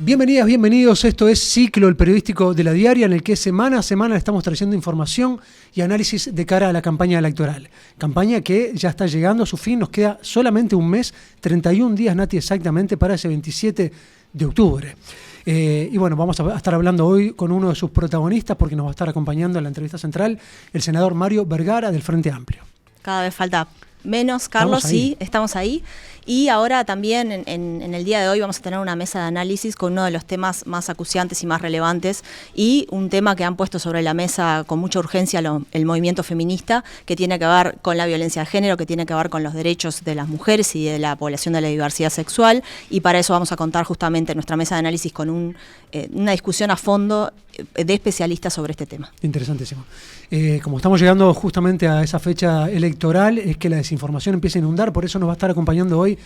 Bienvenidas, bienvenidos. Esto es Ciclo, el periodístico de La Diaria, en el que semana a semana le estamos trayendo información y análisis de cara a la campaña electoral. Campaña que ya está llegando a su fin. Nos queda solamente un mes, 31 días, Nati, exactamente, para ese 27 de octubre. Y bueno, vamos a estar hablando hoy con uno de sus protagonistas, porque nos va a estar acompañando en la entrevista central el senador Mario Vergara del Frente Amplio. Cada vez falta menos, Carlos, sí, estamos ahí. Y ahora también en el día de hoy vamos a tener una mesa de análisis con uno de los temas más acuciantes y más relevantes, y un tema que han puesto sobre la mesa con mucha urgencia el movimiento feminista, que tiene que ver con la violencia de género, que tiene que ver con los derechos de las mujeres y de la población de la diversidad sexual, y para eso vamos a contar justamente en nuestra mesa de análisis con una discusión a fondo de especialistas sobre este tema. Interesantísimo. Como estamos llegando justamente a esa fecha electoral, es que la desinformación empieza a inundar, por eso nos va a estar acompañando hoy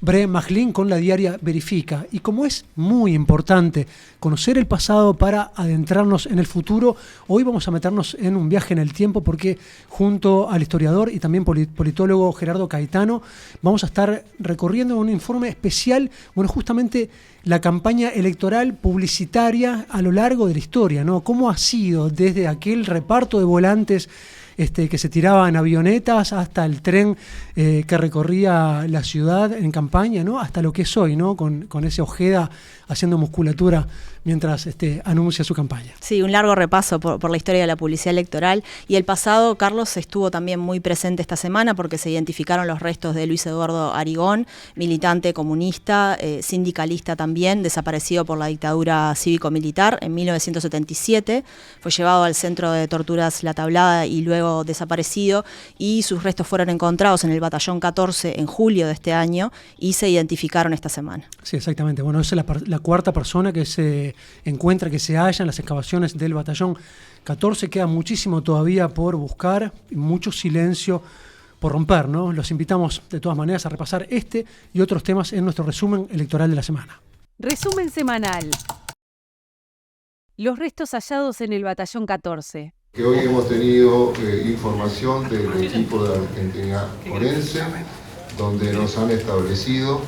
Bre Majlín con La Diaria Verifica. Y como es muy importante conocer el pasado para adentrarnos en el futuro, hoy vamos a meternos en un viaje en el tiempo, porque junto al historiador y también politólogo Gerardo Caetano vamos a estar recorriendo un informe especial, justamente la campaña electoral publicitaria a lo largo de la historia, ¿no? Cómo ha sido desde aquel reparto de volantes que se tiraba en avionetas hasta el tren que recorría la ciudad en campaña, ¿no? Hasta lo que es hoy, ¿no? Con ese Ojeda haciendo musculatura mientras anuncia su campaña. Sí, un largo repaso por la historia de la publicidad electoral. Y el pasado, Carlos, estuvo también muy presente esta semana porque se identificaron los restos de Luis Eduardo Arigón, militante comunista, sindicalista también, desaparecido por la dictadura cívico-militar en 1977. Fue llevado al centro de torturas La Tablada y luego desaparecido, y sus restos fueron encontrados en el batallón 14 en julio de este año y se identificaron esta semana. Sí, exactamente. Bueno, esa es la cuarta persona que se encuentra, que se halla en las excavaciones del batallón 14. Queda muchísimo todavía por buscar y mucho silencio por romper, ¿no? Los invitamos de todas maneras a repasar este y otros temas en nuestro resumen electoral de la semana. Resumen semanal. Los restos hallados en el batallón 14. Que hoy hemos tenido información del equipo de Argentina Forense, donde nos han establecido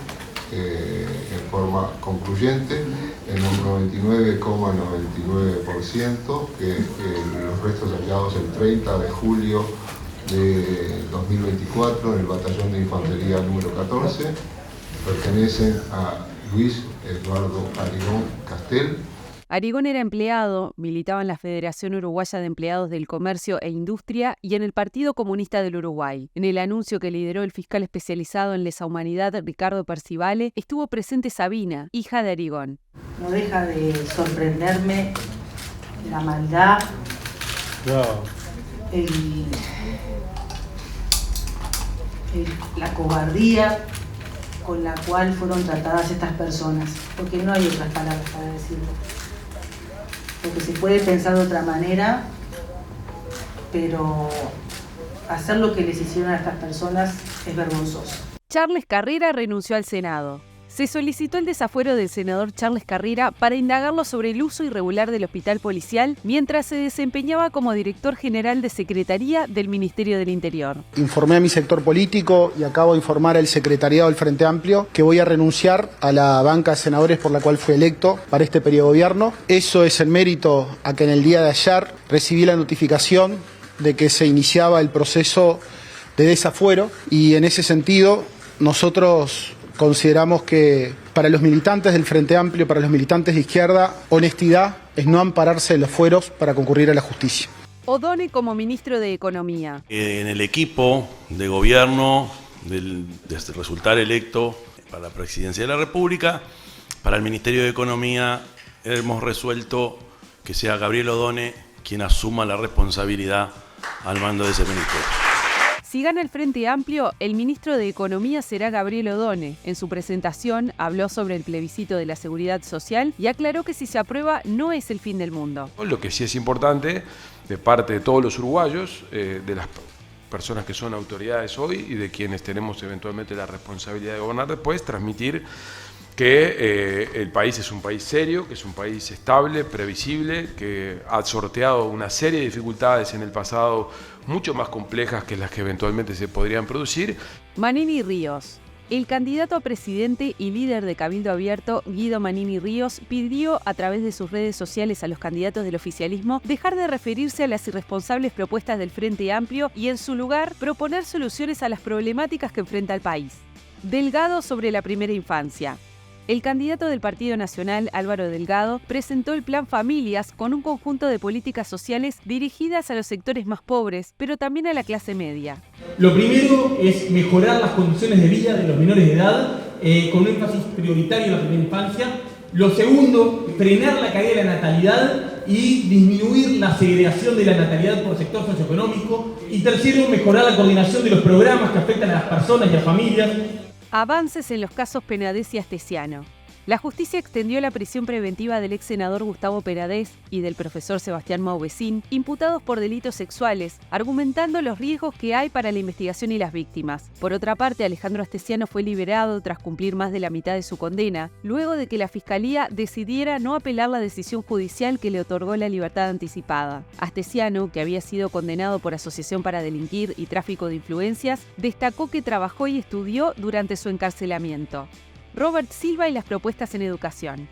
en forma concluyente en un 99,99% que los restos hallados el 30 de julio de 2024 en el batallón de infantería número 14 pertenecen a Luis Eduardo Arigón Castel. Arigón era empleado, militaba en la Federación Uruguaya de Empleados del Comercio e Industria y en el Partido Comunista del Uruguay. En el anuncio que lideró el fiscal especializado en lesa humanidad Ricardo Percivale, estuvo presente Sabina, hija de Arigón. No deja de sorprenderme la maldad, la cobardía con la cual fueron tratadas estas personas, porque no hay otras palabras para decirlo. Porque se puede pensar de otra manera, pero hacer lo que les hicieron a estas personas es vergonzoso. Charles Carrera renunció al Senado. Se solicitó el desafuero del senador Charles Carrera para indagarlo sobre el uso irregular del hospital policial mientras se desempeñaba como director general de Secretaría del Ministerio del Interior. Informé a mi sector político y acabo de informar al secretariado del Frente Amplio que voy a renunciar a la banca de senadores por la cual fui electo para este periodo de gobierno. Eso es en mérito a que en el día de ayer recibí la notificación de que se iniciaba el proceso de desafuero, y en ese sentido nosotros consideramos que para los militantes del Frente Amplio, para los militantes de izquierda, honestidad es no ampararse de los fueros para concurrir a la justicia. O'Donnell como ministro de Economía. En el equipo de gobierno, de resultar electo para la presidencia de la República, para el Ministerio de Economía, hemos resuelto que sea Gabriel O'Donnell quien asuma la responsabilidad al mando de ese ministerio. Si gana el Frente Amplio, el ministro de Economía será Gabriel O'Donnell. En su presentación habló sobre el plebiscito de la seguridad social y aclaró que si se aprueba no es el fin del mundo. Lo que sí es importante de parte de todos los uruguayos, de las personas que son autoridades hoy y de quienes tenemos eventualmente la responsabilidad de gobernar después, transmitir que el país es un país serio, que es un país estable, previsible, que ha sorteado una serie de dificultades en el pasado mucho más complejas que las que eventualmente se podrían producir. Manini Ríos. El candidato a presidente y líder de Cabildo Abierto, Guido Manini Ríos, pidió a través de sus redes sociales a los candidatos del oficialismo dejar de referirse a las irresponsables propuestas del Frente Amplio y, en su lugar, proponer soluciones a las problemáticas que enfrenta el país. Delgado sobre la primera infancia. El candidato del Partido Nacional, Álvaro Delgado, presentó el Plan Familias con un conjunto de políticas sociales dirigidas a los sectores más pobres, pero también a la clase media. Lo primero es mejorar las condiciones de vida de los menores de edad, con un énfasis prioritario en la primera infancia. Lo segundo, frenar la caída de la natalidad y disminuir la segregación de la natalidad por sector socioeconómico. Y tercero, mejorar la coordinación de los programas que afectan a las personas y a las familias. Avances en los casos Penades y Astesiano. La justicia extendió la prisión preventiva del ex senador Gustavo Penades y del profesor Sebastián Maubecín, imputados por delitos sexuales, argumentando los riesgos que hay para la investigación y las víctimas. Por otra parte, Alejandro Astesiano fue liberado tras cumplir más de la mitad de su condena, luego de que la Fiscalía decidiera no apelar la decisión judicial que le otorgó la libertad anticipada. Astesiano, que había sido condenado por asociación para delinquir y tráfico de influencias, destacó que trabajó y estudió durante su encarcelamiento. Robert Silva y las propuestas en educación.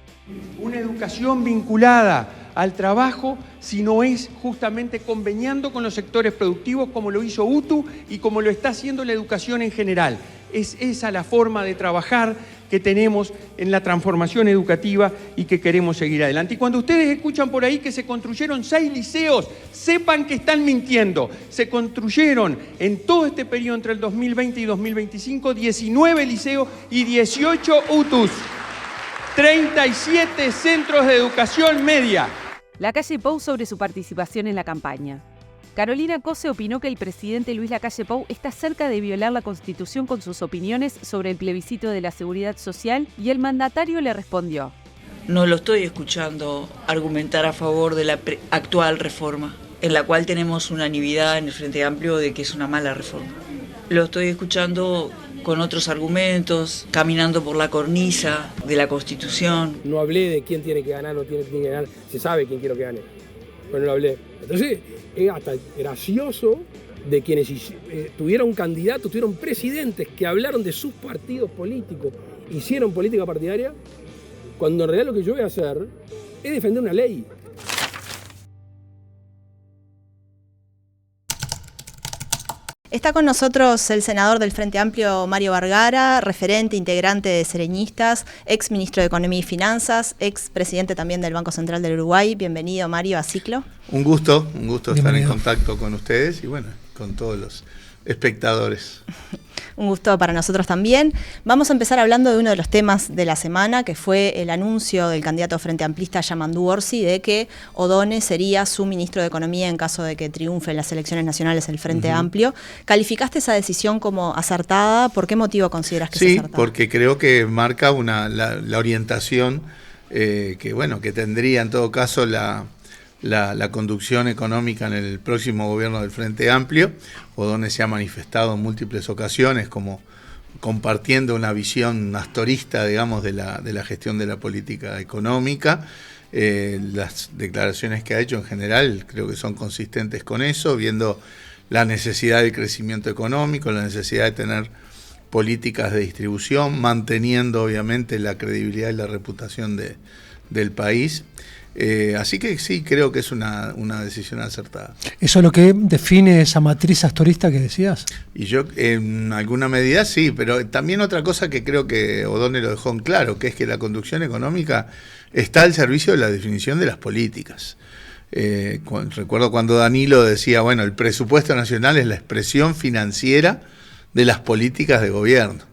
Una educación vinculada al trabajo, si no es justamente conveniando con los sectores productivos como lo hizo UTU y como lo está haciendo la educación en general. Es esa la forma de trabajar que tenemos en la transformación educativa y que queremos seguir adelante. Y cuando ustedes escuchan por ahí que se construyeron 6 liceos, sepan que están mintiendo. Se construyeron en todo este periodo entre el 2020 y 2025 19 liceos y 18 UTUs. 37 centros de educación media. Lacalle Pou sobre su participación en la campaña. Carolina Cose opinó que el presidente Luis Lacalle Pou está cerca de violar la Constitución con sus opiniones sobre el plebiscito de la seguridad social y el mandatario le respondió: no lo estoy escuchando argumentar a favor de la actual reforma, en la cual tenemos unanimidad en el Frente Amplio de que es una mala reforma. Lo estoy escuchando con otros argumentos, caminando por la cornisa de la Constitución. No hablé de quién tiene que ganar, no tiene que ganar, se sabe quién quiero que gane, pero no lo hablé. Entonces, es hasta gracioso de quienes tuvieron candidatos, tuvieron presidentes que hablaron de sus partidos políticos, hicieron política partidaria, cuando en realidad lo que yo voy a hacer es defender una ley. Está con nosotros el senador del Frente Amplio, Mario Vergara, referente, integrante de Sereñistas, ex ministro de Economía y Finanzas, ex presidente también del Banco Central del Uruguay. Bienvenido, Mario, a Ciclo. Un gusto estar en contacto con ustedes y bueno, con todos los espectadores. Un gusto para nosotros también. Vamos a empezar hablando de uno de los temas de la semana, que fue el anuncio del candidato frente amplista Yamandu Orsi de que O'Donnell sería su ministro de Economía en caso de que triunfe en las elecciones nacionales el Frente Amplio. ¿Calificaste esa decisión como acertada? ¿Por qué motivo consideras que es acertada? Sí, porque creo que marca la orientación que tendría en todo caso la conducción económica en el próximo gobierno del Frente Amplio. O'Donnell se ha manifestado en múltiples ocasiones como compartiendo una visión astorista, digamos, de la gestión de la política económica. Las declaraciones que ha hecho en general creo que son consistentes con eso, viendo la necesidad del crecimiento económico, la necesidad de tener políticas de distribución, manteniendo obviamente la credibilidad y la reputación del país. Así que sí, creo que es una decisión acertada. ¿Eso es lo que define esa matriz astorista que decías? Y yo, en alguna medida sí, pero también otra cosa que creo que O'Donnell lo dejó en claro, que es que la conducción económica está al servicio de la definición de las políticas. Recuerdo cuando Danilo decía, bueno, el presupuesto nacional es la expresión financiera de las políticas de gobierno.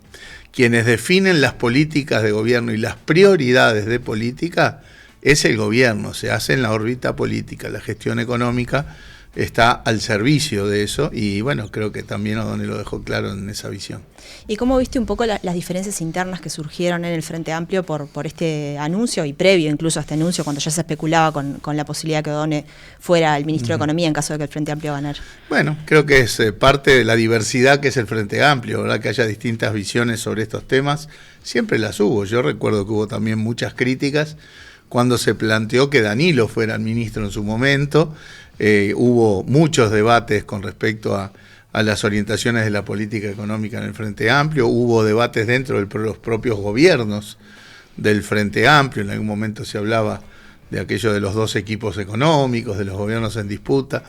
Quienes definen las políticas de gobierno y las prioridades de política es el gobierno, se hace en la órbita política, la gestión económica está al servicio de eso y bueno, creo que también O'Donnell lo dejó claro en esa visión. ¿Y cómo viste un poco las diferencias internas que surgieron en el Frente Amplio por este anuncio y previo incluso a este anuncio, cuando ya se especulaba con la posibilidad que O'Donnell fuera el ministro de Economía en caso de que el Frente Amplio ganara? Bueno, creo que es parte de la diversidad que es el Frente Amplio, ¿verdad? Que haya distintas visiones sobre estos temas, siempre las hubo. Yo recuerdo que hubo también muchas críticas cuando se planteó que Danilo fuera el ministro en su momento. Hubo muchos debates con respecto a a las orientaciones de la política económica en el Frente Amplio. Hubo debates dentro de los propios gobiernos del Frente Amplio. En algún momento se hablaba de aquello de los dos equipos económicos, de los gobiernos en disputa.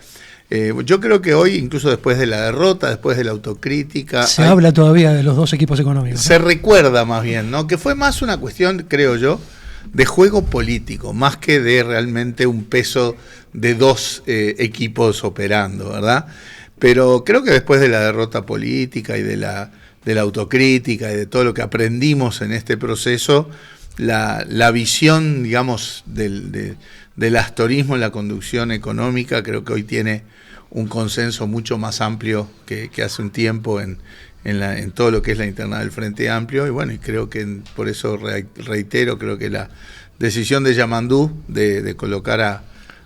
Yo creo que hoy, incluso después de la derrota, después de la autocrítica... Se habla todavía de los dos equipos económicos. Se recuerda más bien, ¿no? Que fue más una cuestión, creo yo, de juego político, más que de realmente un peso de dos equipos operando, ¿verdad? Pero creo que después de la derrota política y de la autocrítica y de todo lo que aprendimos en este proceso, la visión, digamos, del astorismo en la conducción económica creo que hoy tiene un consenso mucho más amplio que hace un tiempo en todo lo que es la interna del Frente Amplio. Y bueno, y creo que por eso reitero, creo que la decisión de Yamandú de colocar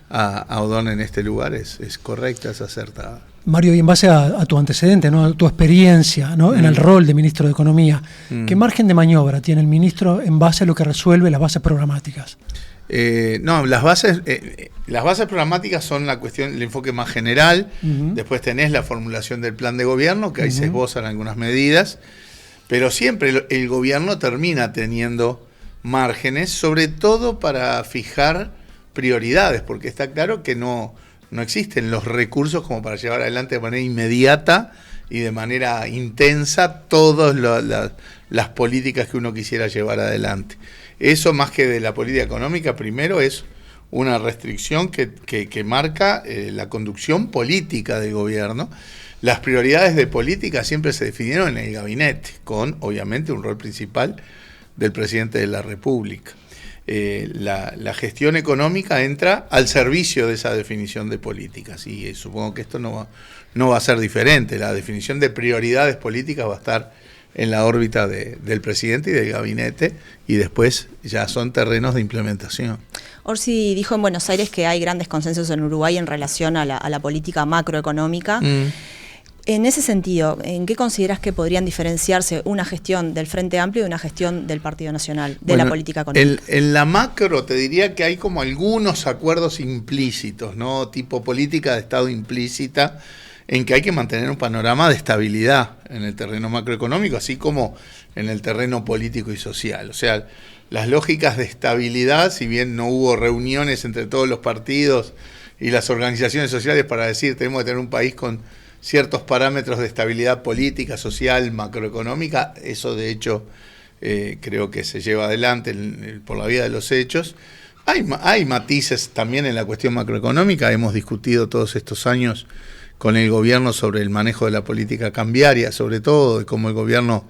a Odón en este lugar es correcta, es acertada. Mario, y en base a tu antecedente, ¿no? Tu experiencia, ¿no? En el rol de ministro de Economía, ¿qué margen de maniobra tiene el ministro en base a lo que resuelve las bases programáticas? No, las bases programáticas son la cuestión, el enfoque más general. Después tenés la formulación del plan de gobierno, que ahí se esbozan algunas medidas, pero siempre el gobierno termina teniendo márgenes, sobre todo para fijar prioridades, porque está claro que no existen los recursos como para llevar adelante de manera inmediata y de manera intensa todas las políticas que uno quisiera llevar adelante. Eso, más que de la política económica, primero es una restricción que marca la conducción política del gobierno. Las prioridades de política siempre se definieron en el gabinete, con obviamente un rol principal del presidente de la República. La gestión económica entra al servicio de esa definición de políticas, y supongo que esto no va a ser diferente. La definición de prioridades políticas va a estar en la órbita del presidente y del gabinete, y después ya son terrenos de implementación. Orsi dijo en Buenos Aires que hay grandes consensos en Uruguay en relación a la política macroeconómica. En ese sentido, ¿en qué consideras que podrían diferenciarse una gestión del Frente Amplio de una gestión del Partido Nacional, de la política económica? En la macro te diría que hay como algunos acuerdos implícitos, ¿no? Tipo política de Estado implícita, en que hay que mantener un panorama de estabilidad en el terreno macroeconómico, así como en el terreno político y social. O sea, las lógicas de estabilidad, si bien no hubo reuniones entre todos los partidos y las organizaciones sociales para decir tenemos que tener un país con ciertos parámetros de estabilidad política, social, macroeconómica, eso de hecho creo que se lleva adelante por la vía de los hechos. Hay matices también en la cuestión macroeconómica, hemos discutido todos estos años con el gobierno sobre el manejo de la política cambiaria, sobre todo, de cómo el gobierno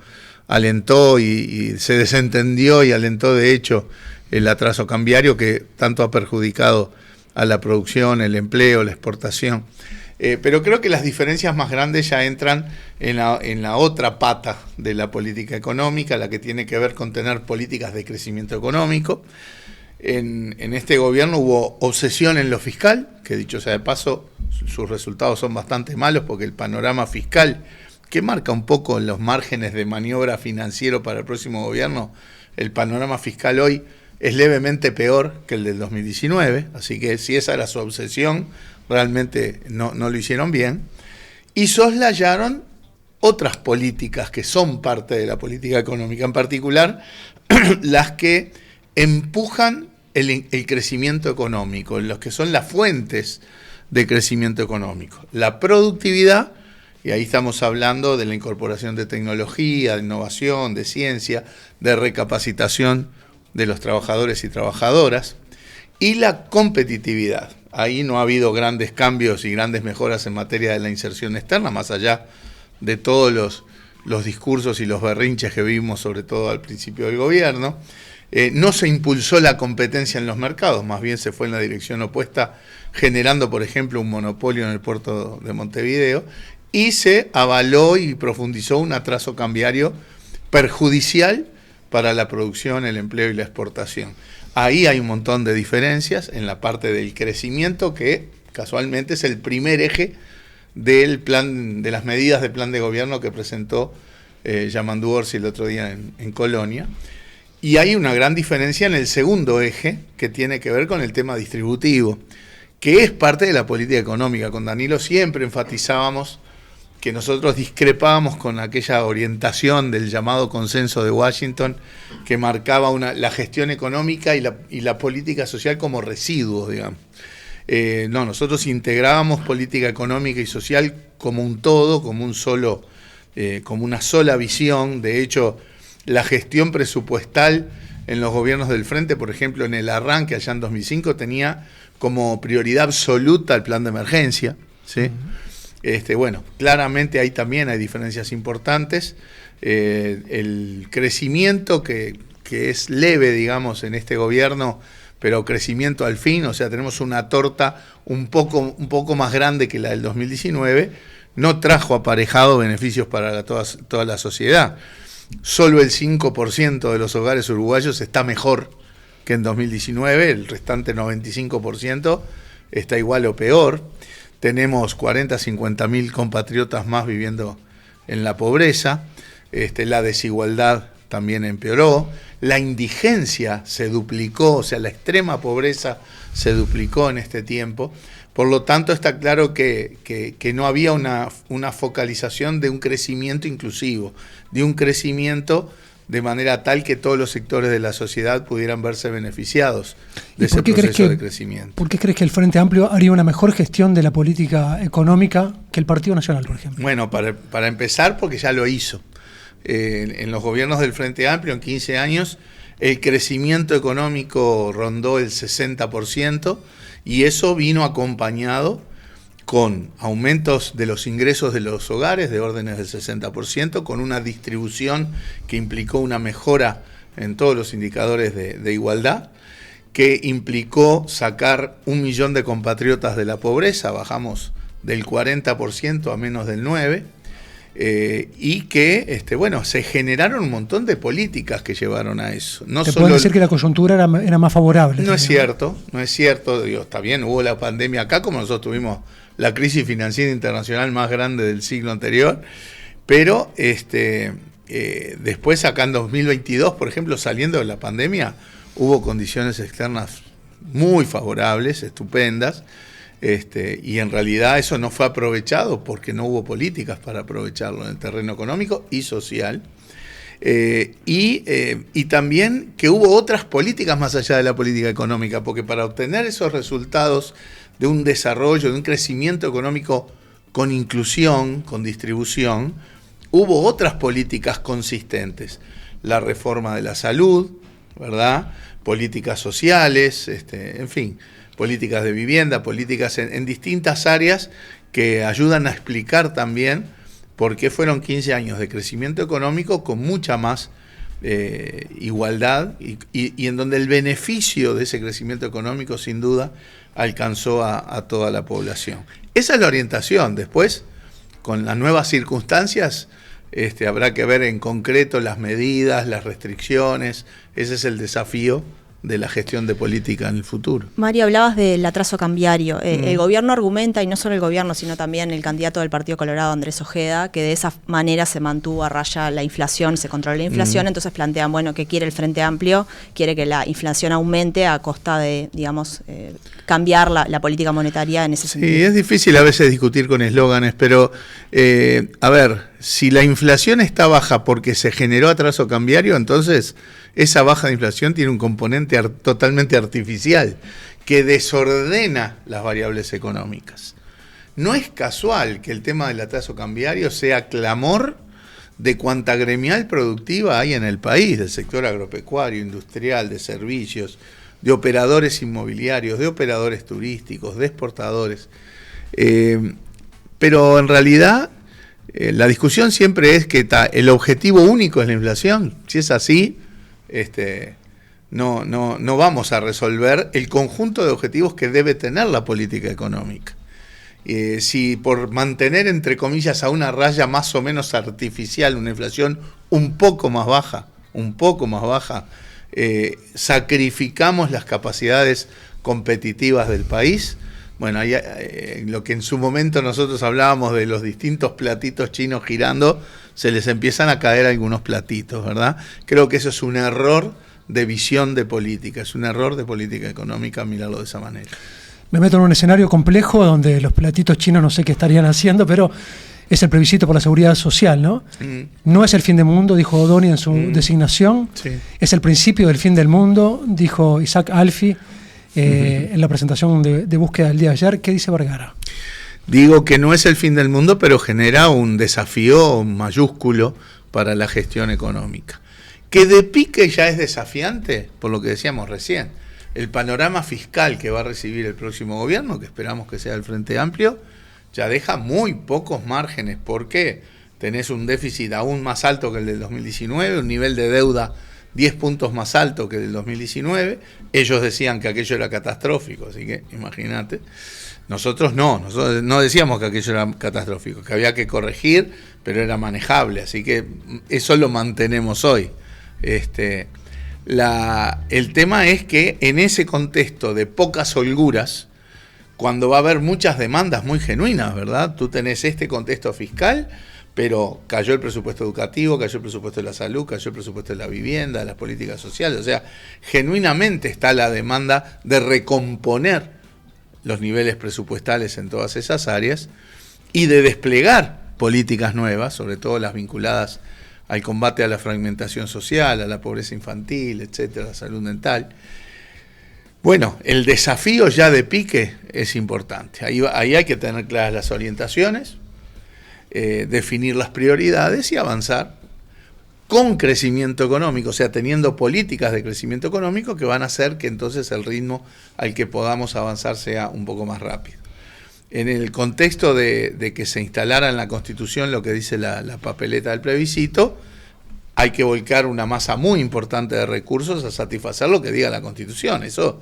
alentó y se desentendió y alentó de hecho el atraso cambiario que tanto ha perjudicado a la producción, el empleo, la exportación. Pero creo que las diferencias más grandes ya entran en la otra pata de la política económica, la que tiene que ver con tener políticas de crecimiento económico. En este gobierno hubo obsesión en lo fiscal, que dicho sea de paso, sus resultados son bastante malos porque el panorama fiscal, que marca un poco los márgenes de maniobra financiero para el próximo gobierno, el panorama fiscal hoy es levemente peor que el del 2019, así que si esa era su obsesión, realmente no lo hicieron bien, y soslayaron otras políticas que son parte de la política económica, en particular las que empujan el crecimiento económico, los que son las fuentes de crecimiento económico, la productividad, y ahí estamos hablando de la incorporación de tecnología, de innovación, de ciencia, de recapacitación de los trabajadores y trabajadoras, y la competitividad. Ahí no ha habido grandes cambios y grandes mejoras en materia de la inserción externa, más allá de todos los discursos y los berrinches que vimos, sobre todo al principio del gobierno. No se impulsó la competencia en los mercados, más bien se fue en la dirección opuesta, generando, por ejemplo, un monopolio en el puerto de Montevideo, y se avaló y profundizó un atraso cambiario perjudicial para la producción, el empleo y la exportación. Ahí hay un montón de diferencias en la parte del crecimiento, que casualmente es el primer eje del plan, de las medidas del plan de gobierno que presentó Yamandú Orsi el otro día en Colonia. Y hay una gran diferencia en el segundo eje, que tiene que ver con el tema distributivo, que es parte de la política económica. Con Danilo siempre enfatizábamos que nosotros discrepábamos con aquella orientación del llamado consenso de Washington que marcaba la gestión económica y la política social como residuos, digamos. No, nosotros integrábamos política económica y social como un todo, como una sola visión. De hecho, la gestión presupuestal en los gobiernos del Frente, por ejemplo, en el arranque allá en 2005, tenía como prioridad absoluta el plan de emergencia, ¿sí? Bueno, claramente ahí también hay diferencias importantes. El crecimiento que es leve, digamos, en este gobierno, pero crecimiento al fin, o sea, tenemos una torta un poco más grande que la del 2019, no trajo aparejado beneficios para toda la sociedad. Solo el 5% de los hogares uruguayos está mejor que en 2019, el restante 95% está igual o peor. Tenemos 40, 50 mil compatriotas más viviendo en la pobreza, la desigualdad también empeoró, la indigencia se duplicó, o sea, la extrema pobreza se duplicó en este tiempo. Por lo tanto, está claro que no había una focalización de un crecimiento inclusivo, de un crecimiento de manera tal que todos los sectores de la sociedad pudieran verse beneficiados de ese proceso de crecimiento. ¿Por qué crees que el Frente Amplio haría una mejor gestión de la política económica que el Partido Nacional, por ejemplo? Bueno, para empezar, porque ya lo hizo. En los gobiernos del Frente Amplio, en 15 años, el crecimiento económico rondó el 60%, y eso vino acompañado con aumentos de los ingresos de los hogares de órdenes del 60%, con una distribución que implicó una mejora en todos los indicadores de igualdad, que implicó sacar 1 millón de compatriotas de la pobreza, bajamos del 40% a menos del 9%, y que se generaron un montón de políticas que llevaron a eso. ¿Te pueden decir que la coyuntura era más favorable? No es cierto, digo, está bien, hubo la pandemia acá, como nosotros tuvimos la crisis financiera internacional más grande del siglo anterior, pero después acá en 2022, por ejemplo, saliendo de la pandemia, hubo condiciones externas muy favorables, estupendas, y en realidad eso no fue aprovechado porque no hubo políticas para aprovecharlo en el terreno económico y social, y también que hubo otras políticas más allá de la política económica, porque para obtener esos resultados de un desarrollo, de un crecimiento económico con inclusión, con distribución, hubo otras políticas consistentes. La reforma de la salud, ¿verdad? Políticas sociales, en fin, políticas de vivienda, políticas en distintas áreas que ayudan a explicar también por qué fueron 15 años de crecimiento económico con mucha más igualdad y en donde el beneficio de ese crecimiento económico sin duda alcanzó a toda la población. Esa es la orientación. Después, con las nuevas circunstancias, habrá que ver en concreto las medidas, las restricciones. Ese es el desafío de la gestión de política en el futuro. Mario, hablabas del atraso cambiario. El gobierno argumenta, y no solo el gobierno, sino también el candidato del Partido Colorado, Andrés Ojeda, que de esa manera se mantuvo a raya la inflación, se controló la inflación, entonces plantean, bueno, ¿qué quiere el Frente Amplio? Quiere que la inflación aumente a costa de, digamos, cambiar la política monetaria en ese sentido. Sí, es difícil a veces discutir con eslóganes, pero, a ver, si la inflación está baja porque se generó atraso cambiario, entonces esa baja de inflación tiene un componente totalmente artificial que desordena las variables económicas. No es casual que el tema del atraso cambiario sea clamor de cuanta gremial productiva hay en el país, del sector agropecuario, industrial, de servicios, de operadores inmobiliarios, de operadores turísticos, de exportadores. Pero en realidad la discusión siempre es que el objetivo único es la inflación. Si es así, no vamos a resolver el conjunto de objetivos que debe tener la política económica. Si por mantener, entre comillas, a una raya más o menos artificial una inflación un poco más baja, sacrificamos las capacidades competitivas del país, bueno, hay, lo que en su momento nosotros hablábamos de los distintos platitos chinos girando, se les empiezan a caer algunos platitos, ¿verdad? Creo que eso es un error de visión de política, es un error de política económica mirarlo de esa manera. Me meto en un escenario complejo donde los platitos chinos no sé qué estarían haciendo, pero es el plebiscito por la seguridad social, ¿no? No es el fin del mundo, dijo O'Donnell en su designación. Sí. Es el principio del fin del mundo, dijo Isaac Alfi en la presentación de búsqueda del día de ayer. ¿Qué dice Vergara? Digo que no es el fin del mundo, pero genera un desafío mayúsculo para la gestión económica. Que de pique ya es desafiante, por lo que decíamos recién. El panorama fiscal que va a recibir el próximo gobierno, que esperamos que sea el Frente Amplio, ya deja muy pocos márgenes, porque tenés un déficit aún más alto que el del 2019, un nivel de deuda 10 puntos más alto que el del 2019. Ellos decían que aquello era catastrófico, así que imagínate. Nosotros no decíamos que aquello era catastrófico, que había que corregir, pero era manejable, así que eso lo mantenemos hoy. El tema es que en ese contexto de pocas holguras, cuando va a haber muchas demandas muy genuinas, ¿verdad? Tú tenés este contexto fiscal, pero cayó el presupuesto educativo, cayó el presupuesto de la salud, cayó el presupuesto de la vivienda, de las políticas sociales. O sea, genuinamente está la demanda de recomponer los niveles presupuestales en todas esas áreas y de desplegar políticas nuevas, sobre todo las vinculadas al combate a la fragmentación social, a la pobreza infantil, etcétera, la salud mental. Bueno, el desafío ya de pique es importante. Ahí hay que tener claras las orientaciones, definir las prioridades y avanzar con crecimiento económico, o sea, teniendo políticas de crecimiento económico que van a hacer que entonces el ritmo al que podamos avanzar sea un poco más rápido. En el contexto de que se instalara en la Constitución lo que dice la papeleta del plebiscito, hay que volcar una masa muy importante de recursos a satisfacer lo que diga la Constitución. Eso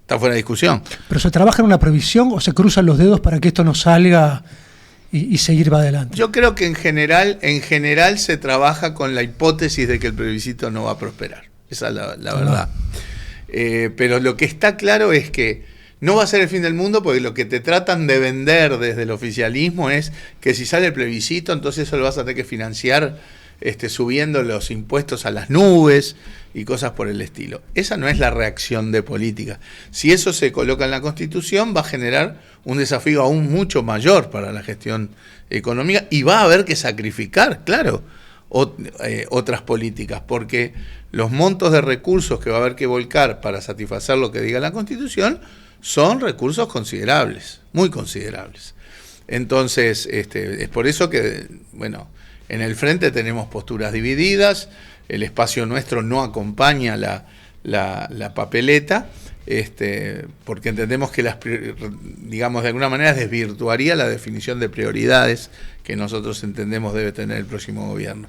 está fuera de discusión. ¿Pero se trabaja en una previsión o se cruzan los dedos para que esto no salga y seguir para adelante? Yo creo que en general se trabaja con la hipótesis de que el plebiscito no va a prosperar. Esa es la verdad. Pero lo que está claro es que no va a ser el fin del mundo, porque lo que te tratan de vender desde el oficialismo es que si sale el plebiscito, entonces eso lo vas a tener que financiar subiendo los impuestos a las nubes y cosas por el estilo. Esa no es la reacción de política. Si eso se coloca en la Constitución, va a generar un desafío aún mucho mayor para la gestión económica y va a haber que sacrificar, claro, otras políticas, porque los montos de recursos que va a haber que volcar para satisfacer lo que diga la Constitución son recursos considerables, muy considerables. Entonces, es por eso que, bueno, en el frente tenemos posturas divididas, el espacio nuestro no acompaña la papeleta, porque entendemos que digamos, de alguna manera desvirtuaría la definición de prioridades que nosotros entendemos debe tener el próximo gobierno.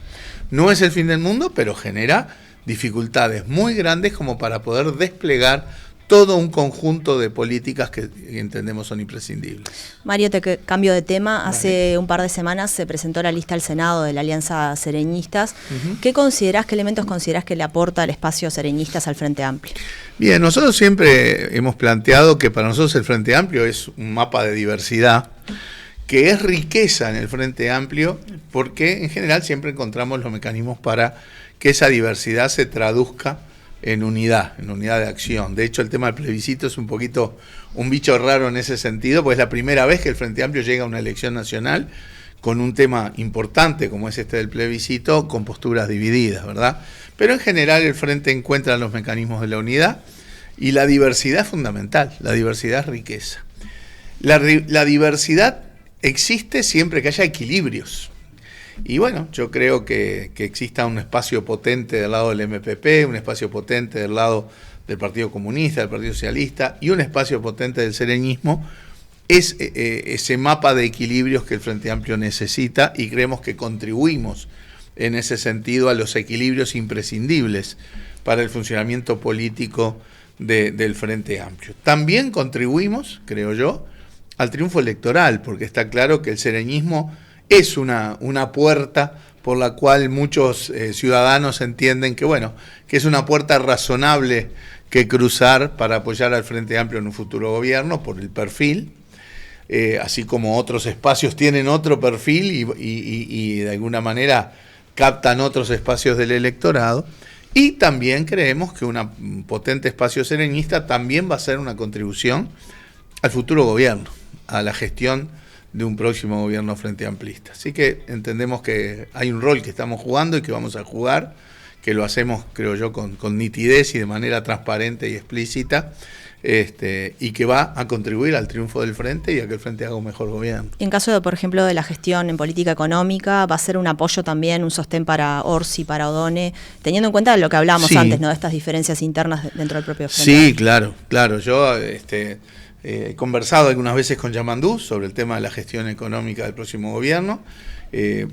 No es el fin del mundo, pero genera dificultades muy grandes como para poder desplegar todo un conjunto de políticas que entendemos son imprescindibles. Mario, te cambio de tema. Vale. Hace un par de semanas se presentó la lista al Senado de la Alianza Sereñistas. ¿Qué elementos considerás que le aporta el espacio Sereñistas al Frente Amplio? Bien, nosotros siempre hemos planteado que para nosotros el Frente Amplio es un mapa de diversidad, que es riqueza en el Frente Amplio, porque en general siempre encontramos los mecanismos para que esa diversidad se traduzca en unidad de acción. De hecho, el tema del plebiscito es un poquito un bicho raro en ese sentido, porque es la primera vez que el Frente Amplio llega a una elección nacional con un tema importante como es este del plebiscito, con posturas divididas, ¿verdad? Pero en general el Frente encuentra los mecanismos de la unidad y la diversidad es fundamental, la diversidad es riqueza. La diversidad existe siempre que haya equilibrios. Y bueno, yo creo que exista un espacio potente del lado del MPP, un espacio potente del lado del Partido Comunista, del Partido Socialista y un espacio potente del sereñismo, es ese mapa de equilibrios que el Frente Amplio necesita, y creemos que contribuimos en ese sentido a los equilibrios imprescindibles para el funcionamiento político del Frente Amplio. También contribuimos, creo yo, al triunfo electoral, porque está claro que el sereñismo es una puerta por la cual muchos ciudadanos entienden que, bueno, que es una puerta razonable que cruzar para apoyar al Frente Amplio en un futuro gobierno por el perfil, así como otros espacios tienen otro perfil y de alguna manera captan otros espacios del electorado. Y también creemos que un potente espacio sereñista también va a ser una contribución al futuro gobierno, a la gestión de un próximo gobierno frente amplista. Así que entendemos que hay un rol que estamos jugando y que vamos a jugar, que lo hacemos, creo yo, con nitidez y de manera transparente y explícita, y que va a contribuir al triunfo del Frente y a que el Frente haga un mejor gobierno. Y en caso de, por ejemplo, de la gestión en política económica, ¿va a ser un apoyo también, un sostén para Orsi, para Odone, teniendo en cuenta lo que hablábamos antes, ¿no? De estas diferencias internas dentro del propio Frente? Sí, claro. Yo he conversado algunas veces con Yamandú sobre el tema de la gestión económica del próximo gobierno.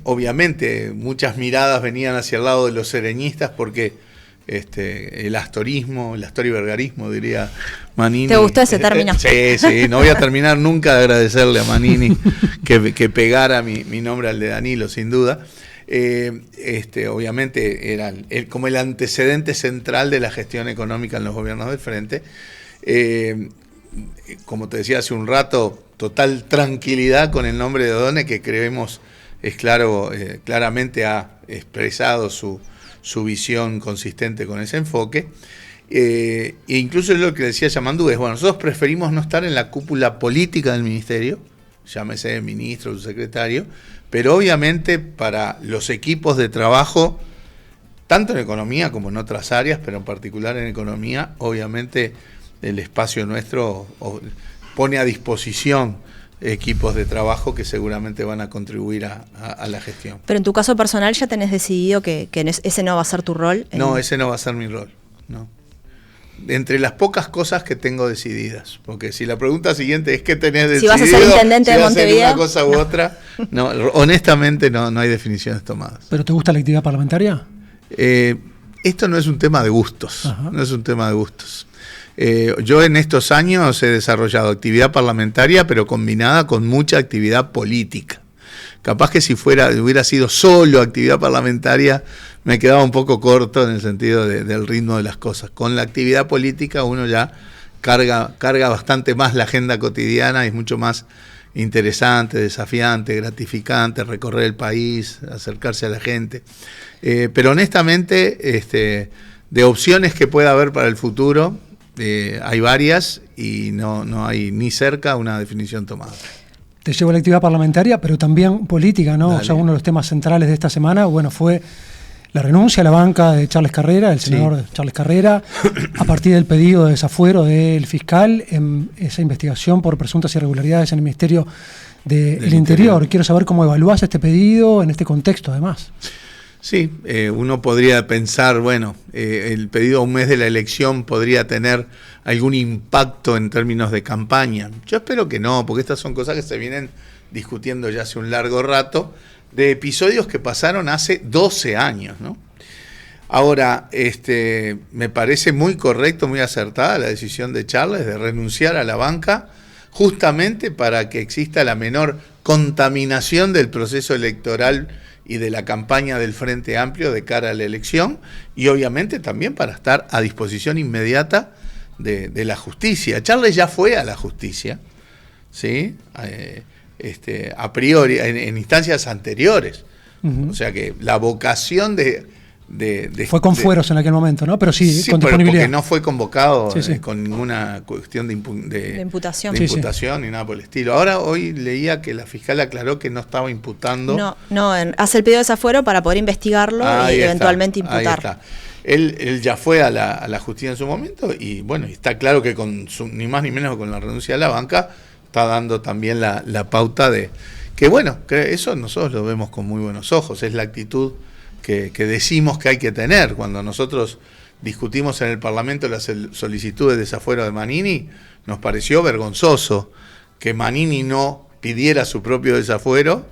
Obviamente muchas miradas venían hacia el lado de los sereñistas porque el astorismo, el astorivergarismo, diría Manini. ¿Te gustó ese término? Sí, no voy a terminar nunca de agradecerle a Manini que pegara mi nombre al de Danilo, sin duda. Obviamente era como el antecedente central de la gestión económica en los gobiernos del Frente. Como te decía hace un rato, total tranquilidad con el nombre de Odone, que creemos es claramente ha expresado su visión consistente con ese enfoque. E incluso lo que decía Yamandú es, nosotros preferimos no estar en la cúpula política del ministerio, llámese ministro o subsecretario, pero obviamente para los equipos de trabajo, tanto en economía como en otras áreas, pero en particular en economía, obviamente el espacio nuestro pone a disposición equipos de trabajo que seguramente van a contribuir a la gestión. Pero en tu caso personal ya tenés decidido que ese no va a ser tu rol. No, ese no va a ser mi rol, no. Entre las pocas cosas que tengo decididas, porque si la pregunta siguiente es ¿qué tenés decidido? Si vas a ser intendente de Montevideo. Una cosa u otra, no, honestamente no hay definiciones tomadas. ¿Pero te gusta la actividad parlamentaria? Esto no es un tema de gustos, no es un tema de gustos. Yo en estos años he desarrollado actividad parlamentaria, pero combinada con mucha actividad política. Capaz que si hubiera sido solo actividad parlamentaria, me quedaba un poco corto en el sentido del ritmo de las cosas. Con la actividad política uno ya carga bastante más la agenda cotidiana, es mucho más interesante, desafiante, gratificante, recorrer el país, acercarse a la gente. Pero honestamente, de opciones que pueda haber para el futuro, hay varias y no hay ni cerca una definición tomada. Te llevo a la actividad parlamentaria, pero también política, ¿no? Dale. O sea, uno de los temas centrales de esta semana, fue la renuncia a la banca de Charles Carrera, el senador Charles Carrera, a partir del pedido de desafuero del fiscal en esa investigación por presuntas irregularidades en el Ministerio del Interior. Quiero saber cómo evaluás este pedido en este contexto, además. Sí, uno podría pensar, el pedido a un mes de la elección podría tener algún impacto en términos de campaña. Yo espero que no, porque estas son cosas que se vienen discutiendo ya hace un largo rato, de episodios que pasaron hace 12 años, ¿no? Ahora, me parece muy correcto, muy acertada la decisión de Charles de renunciar a la banca justamente para que exista la menor contaminación del proceso electoral y de la campaña del Frente Amplio de cara a la elección, y obviamente también para estar a disposición inmediata de la justicia. Charles ya fue a la justicia, ¿sí? A priori, en instancias anteriores. O sea que la vocación fue con fueros en aquel momento, ¿no? Pero sí con disponibilidad. Porque no fue convocado con ninguna cuestión de imputación. Ni nada por el estilo. Ahora, hoy leía que la fiscal aclaró que no estaba imputando. No, hace el pedido de desafuero para poder investigarlo y eventualmente imputar. Ahí está. Él ya fue a la justicia en su momento y está claro que ni más ni menos con la renuncia a la banca está dando también la pauta de que eso nosotros lo vemos con muy buenos ojos, es la actitud que decimos que hay que tener. Cuando nosotros discutimos en el Parlamento la solicitud de desafuero de Manini, nos pareció vergonzoso que Manini no pidiera su propio desafuero,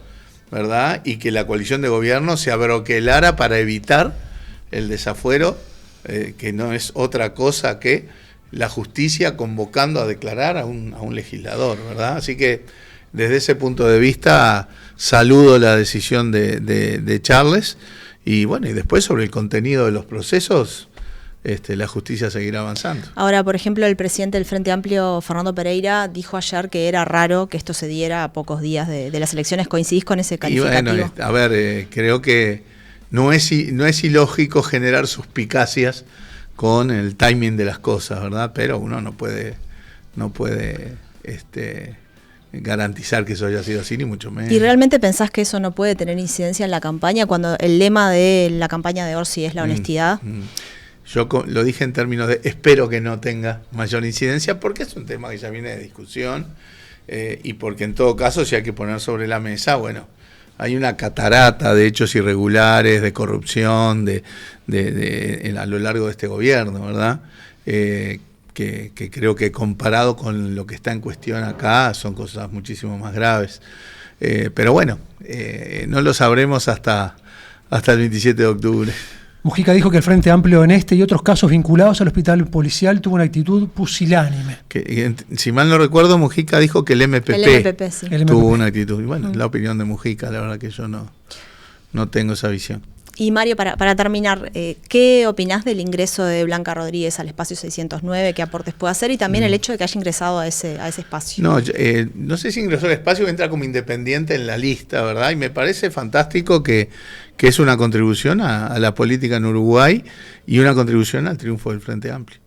¿verdad? Y que la coalición de gobierno se abroquelara para evitar el desafuero, que no es otra cosa que la justicia convocando a declarar a un legislador, ¿verdad? Así que desde ese punto de vista saludo la decisión de Charles y después sobre el contenido de los procesos la justicia seguirá avanzando. Ahora, por ejemplo, el presidente del Frente Amplio, Fernando Pereira, dijo ayer que era raro que esto se diera a pocos días de las elecciones. ¿Coincidís con ese calificativo? Y creo que no es ilógico generar suspicacias con el timing de las cosas, ¿verdad? Pero uno no puede garantizar que eso haya sido así, ni mucho menos. ¿Y realmente pensás que eso no puede tener incidencia en la campaña cuando el lema de la campaña de Orsi es la honestidad? Yo lo dije en términos de espero que no tenga mayor incidencia, porque es un tema que ya viene de discusión y porque en todo caso, si hay que poner sobre la mesa, bueno, hay una catarata de hechos irregulares, de corrupción a lo largo de este gobierno, ¿verdad? Que creo que comparado con lo que está en cuestión acá son cosas muchísimo más graves. Pero bueno, no lo sabremos hasta el 27 de octubre. Mujica dijo que el Frente Amplio en este y otros casos vinculados al hospital policial tuvo una actitud pusilánime. Si mal no recuerdo, Mujica dijo que el MPP, sí. tuvo una actitud. Y bueno, es la opinión de Mujica, la verdad que yo no tengo esa visión. Y Mario, para terminar, ¿qué opinás del ingreso de Blanca Rodríguez al espacio 609? ¿Qué aportes puede hacer? Y también el hecho de que haya ingresado a ese espacio. No sé si ingresó al espacio, entra como independiente en la lista, ¿verdad? Y me parece fantástico que es una contribución a la política en Uruguay y una contribución al triunfo del Frente Amplio.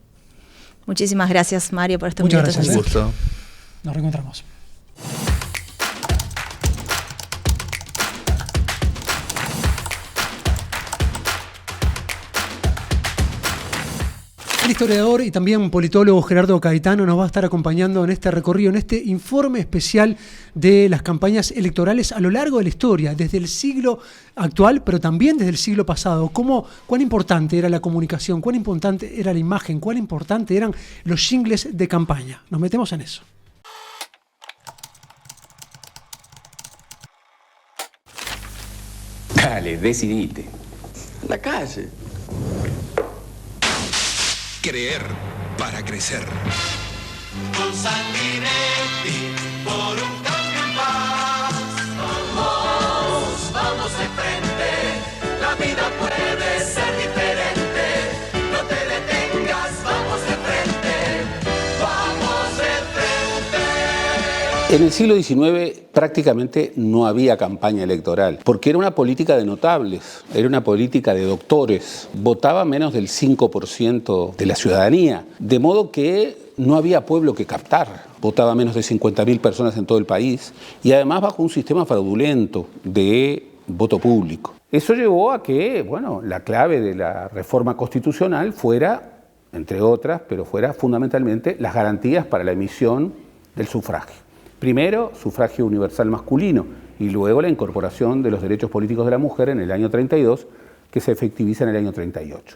Muchísimas gracias, Mario, por este Muchas minuto. gracias. Un gusto. Nos reencontramos. El historiador y también politólogo Gerardo Caetano nos va a estar acompañando en este recorrido, en este informe especial de las campañas electorales a lo largo de la historia, desde el siglo actual, pero también desde el siglo pasado. Cuán importante era la comunicación, cuán importante era la imagen, cuán importante eran los jingles de campaña. Nos metemos en eso. Dale, decidite. La calle. Creer para crecer. Con Sanguinetti, por un cambio en paz. Vamos de frente, la vida puede ser diferente. No te detengas, vamos de frente, vamos de frente. En el siglo XIX prácticamente no había campaña electoral, porque era una política de notables, era una política de doctores. Votaba menos del 5% de la ciudadanía, de modo que no había pueblo que captar. Votaba menos de 50.000 personas en todo el país y además bajo un sistema fraudulento de voto público. Eso llevó a que, bueno, la clave de la reforma constitucional fuera, entre otras, pero fuera fundamentalmente las garantías para la emisión del sufragio. Primero, sufragio universal masculino y luego la incorporación de los derechos políticos de la mujer en el año 32, que se efectiviza en el año 38.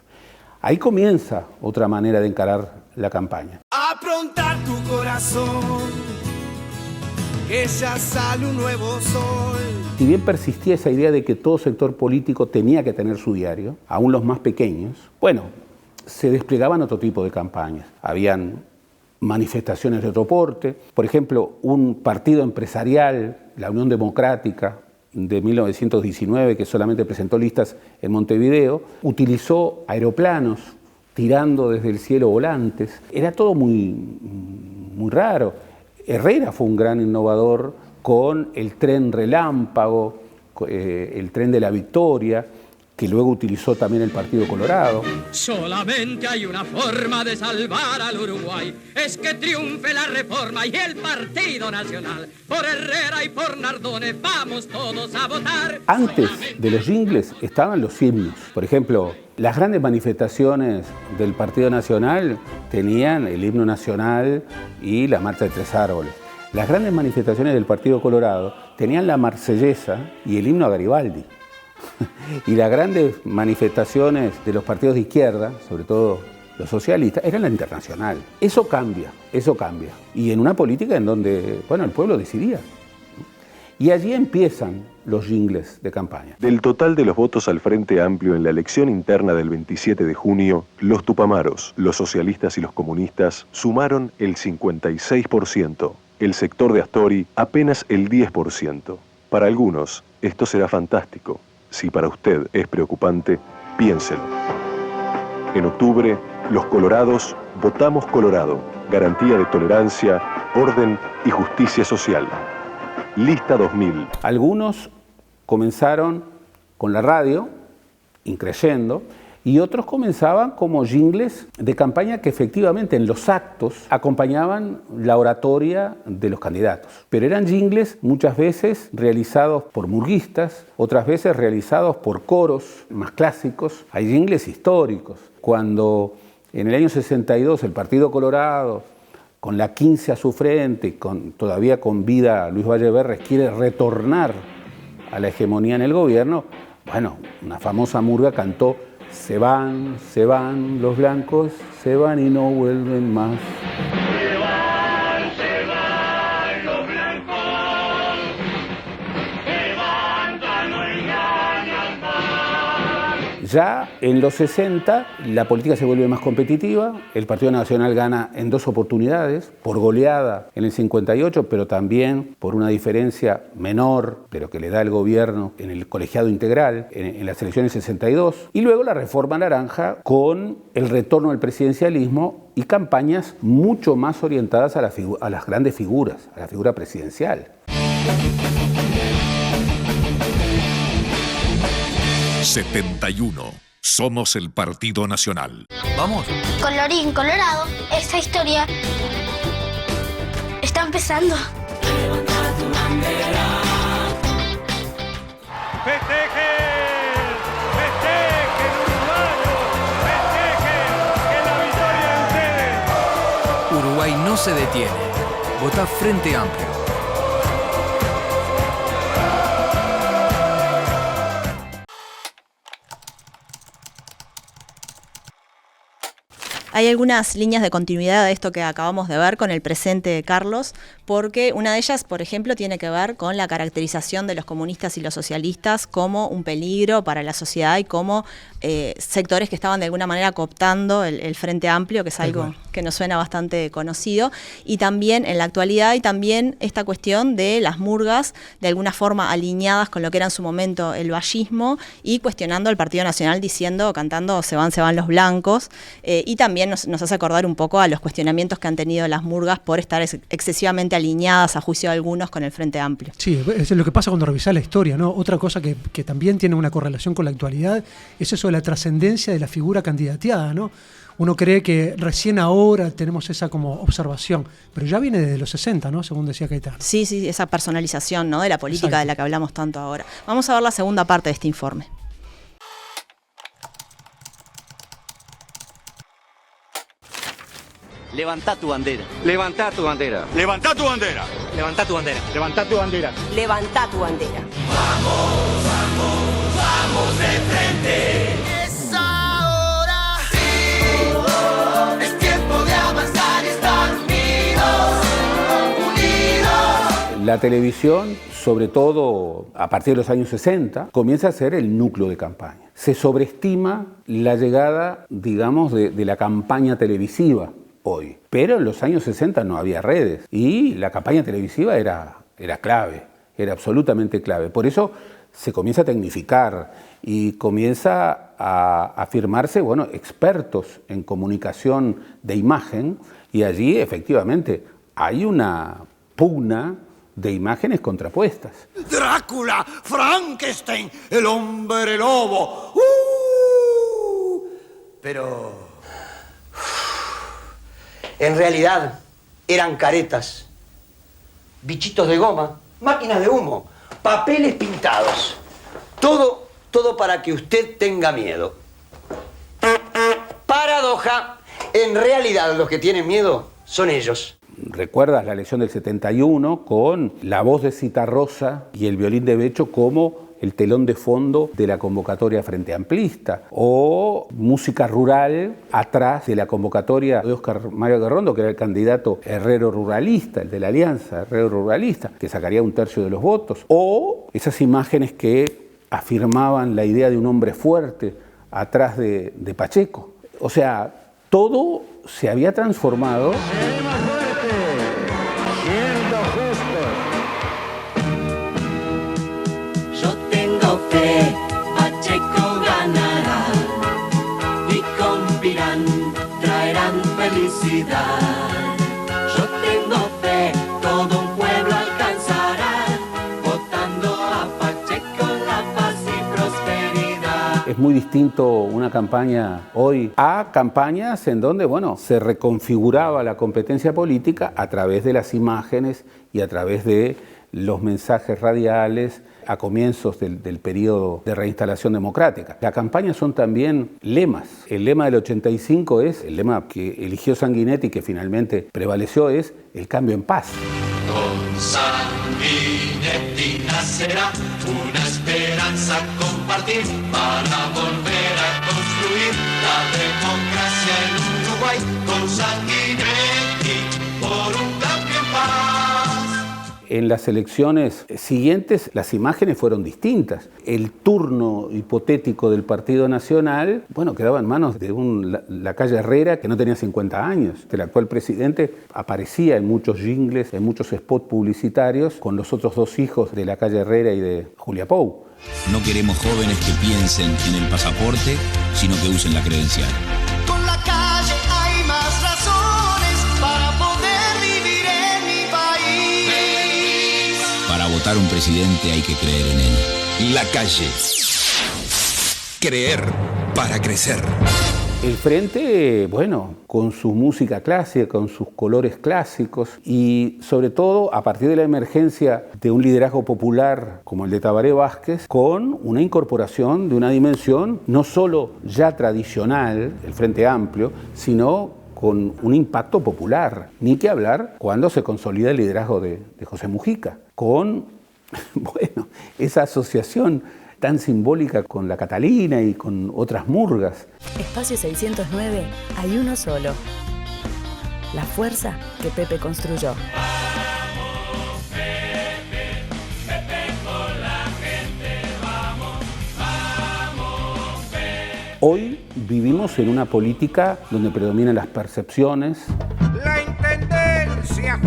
Ahí comienza otra manera de encarar la campaña. Aprontar tu corazón, que ya sale un nuevo sol. Si bien persistía esa idea de que todo sector político tenía que tener su diario, aún los más pequeños, bueno, se desplegaban otro tipo de campañas. Habían manifestaciones de otro porte. Por ejemplo, un partido empresarial, la Unión Democrática, de 1919, que solamente presentó listas en Montevideo, utilizó aeroplanos tirando desde el cielo volantes. Era todo muy raro. Herrera fue un gran innovador con el tren relámpago, el tren de la Victoria, que luego utilizó también el Partido Colorado. Solamente hay una forma de salvar al Uruguay, es que triunfe la reforma y el Partido Nacional. Por Herrera y por Nardone vamos todos a votar. Antes de los jingles estaban los himnos. Por ejemplo, las grandes manifestaciones del Partido Nacional tenían el himno nacional y la Marcha de Tres Árboles. Las grandes manifestaciones del Partido Colorado tenían la Marsellesa y el himno a Garibaldi. Y las grandes manifestaciones de los partidos de izquierda, sobre todo los socialistas, eran la Internacional. Eso cambia. Y en una política en donde, bueno, el pueblo decidía. Y allí empiezan los jingles de campaña. Del total de los votos al Frente Amplio en la elección interna del 27 de junio, los tupamaros, los socialistas y los comunistas sumaron el 56%. El sector de Astori apenas el 10%. Para algunos, esto será fantástico. Si para usted es preocupante, piénselo. En octubre, los colorados votamos Colorado. Garantía de tolerancia, orden y justicia social. Lista 2000. Algunos comenzaron con la radio, increyendo, y otros comenzaban como jingles de campaña que efectivamente en los actos acompañaban la oratoria de los candidatos. Pero eran jingles muchas veces realizados por murguistas, otras veces realizados por coros más clásicos. Hay jingles históricos. Cuando en el año 62 el Partido Colorado, con la 15 a su frente, todavía con vida Luis Valleverres, quiere retornar a la hegemonía en el gobierno, bueno, una famosa murga cantó: se van los blancos, se van y no vuelven más. Ya en los 60 la política se vuelve más competitiva, el Partido Nacional gana en 2 oportunidades, por goleada en el 58, pero también por una diferencia menor de lo que le da el gobierno en el colegiado integral en las elecciones 62, y luego la reforma naranja con el retorno al presidencialismo y campañas mucho más orientadas a las grandes figuras, a la figura presidencial. 71. Somos el Partido Nacional. Vamos. Colorín colorado, esta historia está empezando. Levanta tu bandera. ¡Festejen! ¡Festejen, uruguayos! ¡Festejen! ¡Que la victoria de ustedes! Uruguay no se detiene. Vota Frente Amplio. Hay algunas líneas de continuidad de esto que acabamos de ver con el presente de Carlos, porque una de ellas, por ejemplo, tiene que ver con la caracterización de los comunistas y los socialistas como un peligro para la sociedad y como sectores que estaban de alguna manera cooptando el Frente Amplio, que es algo que nos suena bastante conocido, y también en la actualidad y también esta cuestión de las murgas de alguna forma alineadas con lo que era en su momento el vallismo y cuestionando al Partido Nacional diciendo, cantando se van los blancos, y también nos hace acordar un poco a los cuestionamientos que han tenido las murgas por estar excesivamente alineadas, a juicio de algunos, con el Frente Amplio. Sí, es lo que pasa cuando revisás la historia, ¿no? Otra cosa que también tiene una correlación con la actualidad es eso de la trascendencia de la figura candidateada, ¿no? Uno cree que recién ahora tenemos esa como observación, pero ya viene desde los 60, ¿no? Según decía Caetano. Sí, esa personalización, ¿no? De la política. Exacto. De la que hablamos tanto ahora. Vamos a ver la segunda parte de este informe. Levantá tu bandera. Levantá tu bandera. Levantá tu bandera. Levantá tu bandera. Levantá tu bandera. Levantá tu bandera. Vamos, vamos, vamos de frente. Es ahora. Sí. Es tiempo de avanzar y estar unidos. La televisión, sobre todo a partir de los años 60, comienza a ser el núcleo de campaña. Se sobreestima la llegada, digamos, de la campaña televisiva hoy. Pero en los años 60 no había redes y la campaña televisiva era clave, era absolutamente clave. Por eso se comienza a tecnificar y comienza a firmarse, expertos en comunicación de imagen, y allí efectivamente hay una pugna de imágenes contrapuestas. Drácula, Frankenstein, el hombre lobo. Pero en realidad eran caretas, bichitos de goma, máquinas de humo, papeles pintados. Todo para que usted tenga miedo. Paradoja, en realidad los que tienen miedo son ellos. ¿Recuerdas la elección del 71 con la voz de Citarrosa y el violín de Becho como el telón de fondo de la convocatoria Frente Amplista? O música rural atrás de la convocatoria de Óscar Mario Garrondo, que era el candidato herrero ruralista, el de la Alianza herrero ruralista, que sacaría 1/3 de los votos. O esas imágenes que afirmaban la idea de un hombre fuerte atrás de Pacheco. O sea, todo se había transformado. Yo tengo fe, Pacheco ganará y con Pirán traerán felicidad. Yo tengo fe, todo un pueblo alcanzará, votando a Pacheco la paz y prosperidad. Es muy distinto una campaña hoy a campañas en donde, bueno, se reconfiguraba la competencia política a través de las imágenes y a través de los mensajes radiales a comienzos del periodo de reinstalación democrática. Las campañas son también lemas. El lema del 85 es, el lema que eligió Sanguinetti, que finalmente prevaleció, es el cambio en paz. Con Sanguinetti nacerá una esperanza compartir para volver a construir la democracia en Uruguay. Con Sanguinetti por un cambio en paz. En las elecciones siguientes las imágenes fueron distintas. El turno hipotético del Partido Nacional, bueno, quedaba en manos de Lacalle Herrera, que no tenía 50 años. El actual presidente aparecía en muchos jingles, en muchos spots publicitarios, con los otros dos hijos de Lacalle Herrera y de Julia Pou. No queremos jóvenes que piensen en el pasaporte, sino que usen la credencial. Con la calle hay más razones para poder vivir en mi país. Para votar un presidente hay que creer en él. La calle. Creer para crecer. El Frente, bueno, con su música clásica, con sus colores clásicos y sobre todo a partir de la emergencia de un liderazgo popular como el de Tabaré Vázquez, con una incorporación de una dimensión no solo ya tradicional, el Frente Amplio, sino con un impacto popular. Ni que hablar cuando se consolida el liderazgo de José Mujica, con, bueno, esa asociación tan simbólica con la Catalina y con otras murgas. Espacio 609, hay uno solo. La fuerza que Pepe construyó. Hoy vivimos en una política donde predominan las percepciones, La intendencia,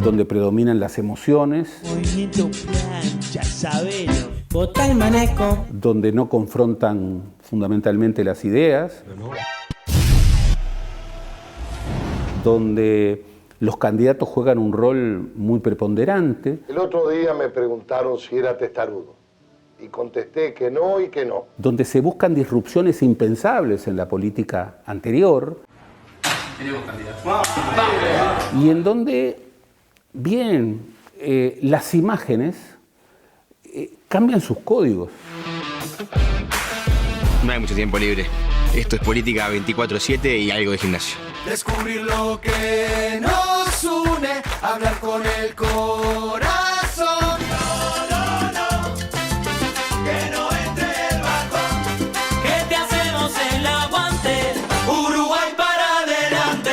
donde predominan las emociones, Movimiento plancha, sabelo. Vota el maneco. donde no confrontan fundamentalmente las ideas, donde los candidatos juegan un rol muy preponderante. El otro día me preguntaron si era testarudo y contesté que no y que no. Donde se buscan disrupciones impensables en la política anterior. Tenemos candidatos. Y en donde, bien, las imágenes cambian sus códigos. No hay mucho tiempo libre. Esto es política 24/7 y algo de gimnasio. Descubrir lo que nos une, hablar con el corazón. No, no, no, que no entre el bajón. Que te hacemos el aguante, Uruguay para adelante.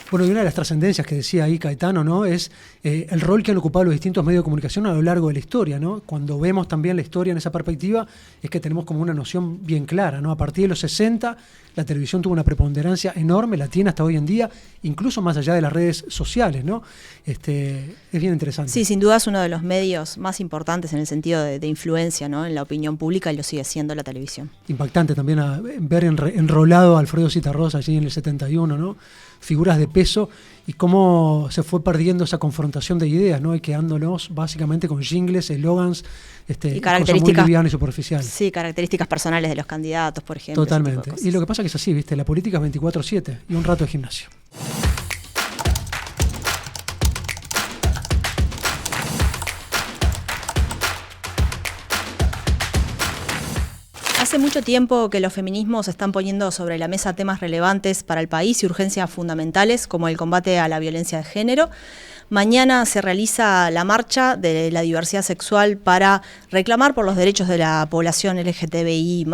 Bueno, y una de las trascendencias que decía ahí Caetano, ¿no?, es el rol que han ocupado los distintos medios de comunicación a lo largo de la historia, ¿no? Cuando vemos también la historia en esa perspectiva, es que tenemos como una noción bien clara, ¿no? A partir de los 60, la televisión tuvo una preponderancia enorme, la tiene hasta hoy en día, incluso más allá de las redes sociales, ¿no? Es bien interesante. Sí, sin duda es uno de los medios más importantes en el sentido de influencia, ¿no?, en la opinión pública, y lo sigue siendo la televisión. Impactante también ver enrolado a Alfredo Citarrosa allí en el 71, ¿no? Figuras de peso, y cómo se fue perdiendo esa confrontación de ideas, ¿no? Y quedándonos básicamente con jingles, eslogans, y cosas muy livianas y superficiales. Sí, características personales de los candidatos, por ejemplo. Totalmente. Y lo que pasa es que es así, ¿viste? La política es 24/7 y un rato de gimnasio. Hace mucho tiempo que los feminismos están poniendo sobre la mesa temas relevantes para el país y urgencias fundamentales como el combate a la violencia de género. Mañana se realiza la marcha de la diversidad sexual para reclamar por los derechos de la población LGTBI+.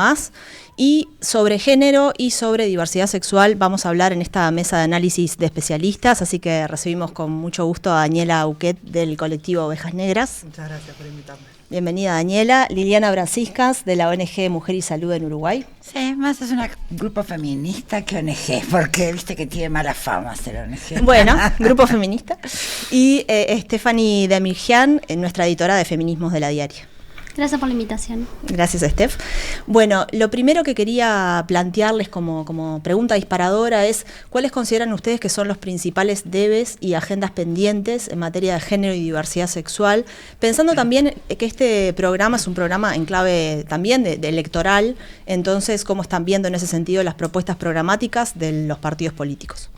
Y sobre género y sobre diversidad sexual vamos a hablar en esta mesa de análisis de especialistas, así que recibimos con mucho gusto a Daniela Uquet del colectivo Ovejas Negras. Muchas gracias por invitarme. Bienvenida, Daniela. Liliana Braciscas, de la ONG Mujer y Salud en Uruguay. Sí, más es un grupo feminista que ONG, porque viste que tiene mala fama ser ONG. Bueno, grupo feminista. Y Stephanie Demirjian, nuestra editora de Feminismos de la Diaria. Gracias por la invitación. Gracias, Steph. Bueno, lo primero que quería plantearles como pregunta disparadora es ¿cuáles consideran ustedes que son los principales debes y agendas pendientes en materia de género y diversidad sexual? Pensando también que este programa es un programa en clave también de electoral, entonces, ¿cómo están viendo en ese sentido las propuestas programáticas de los partidos políticos?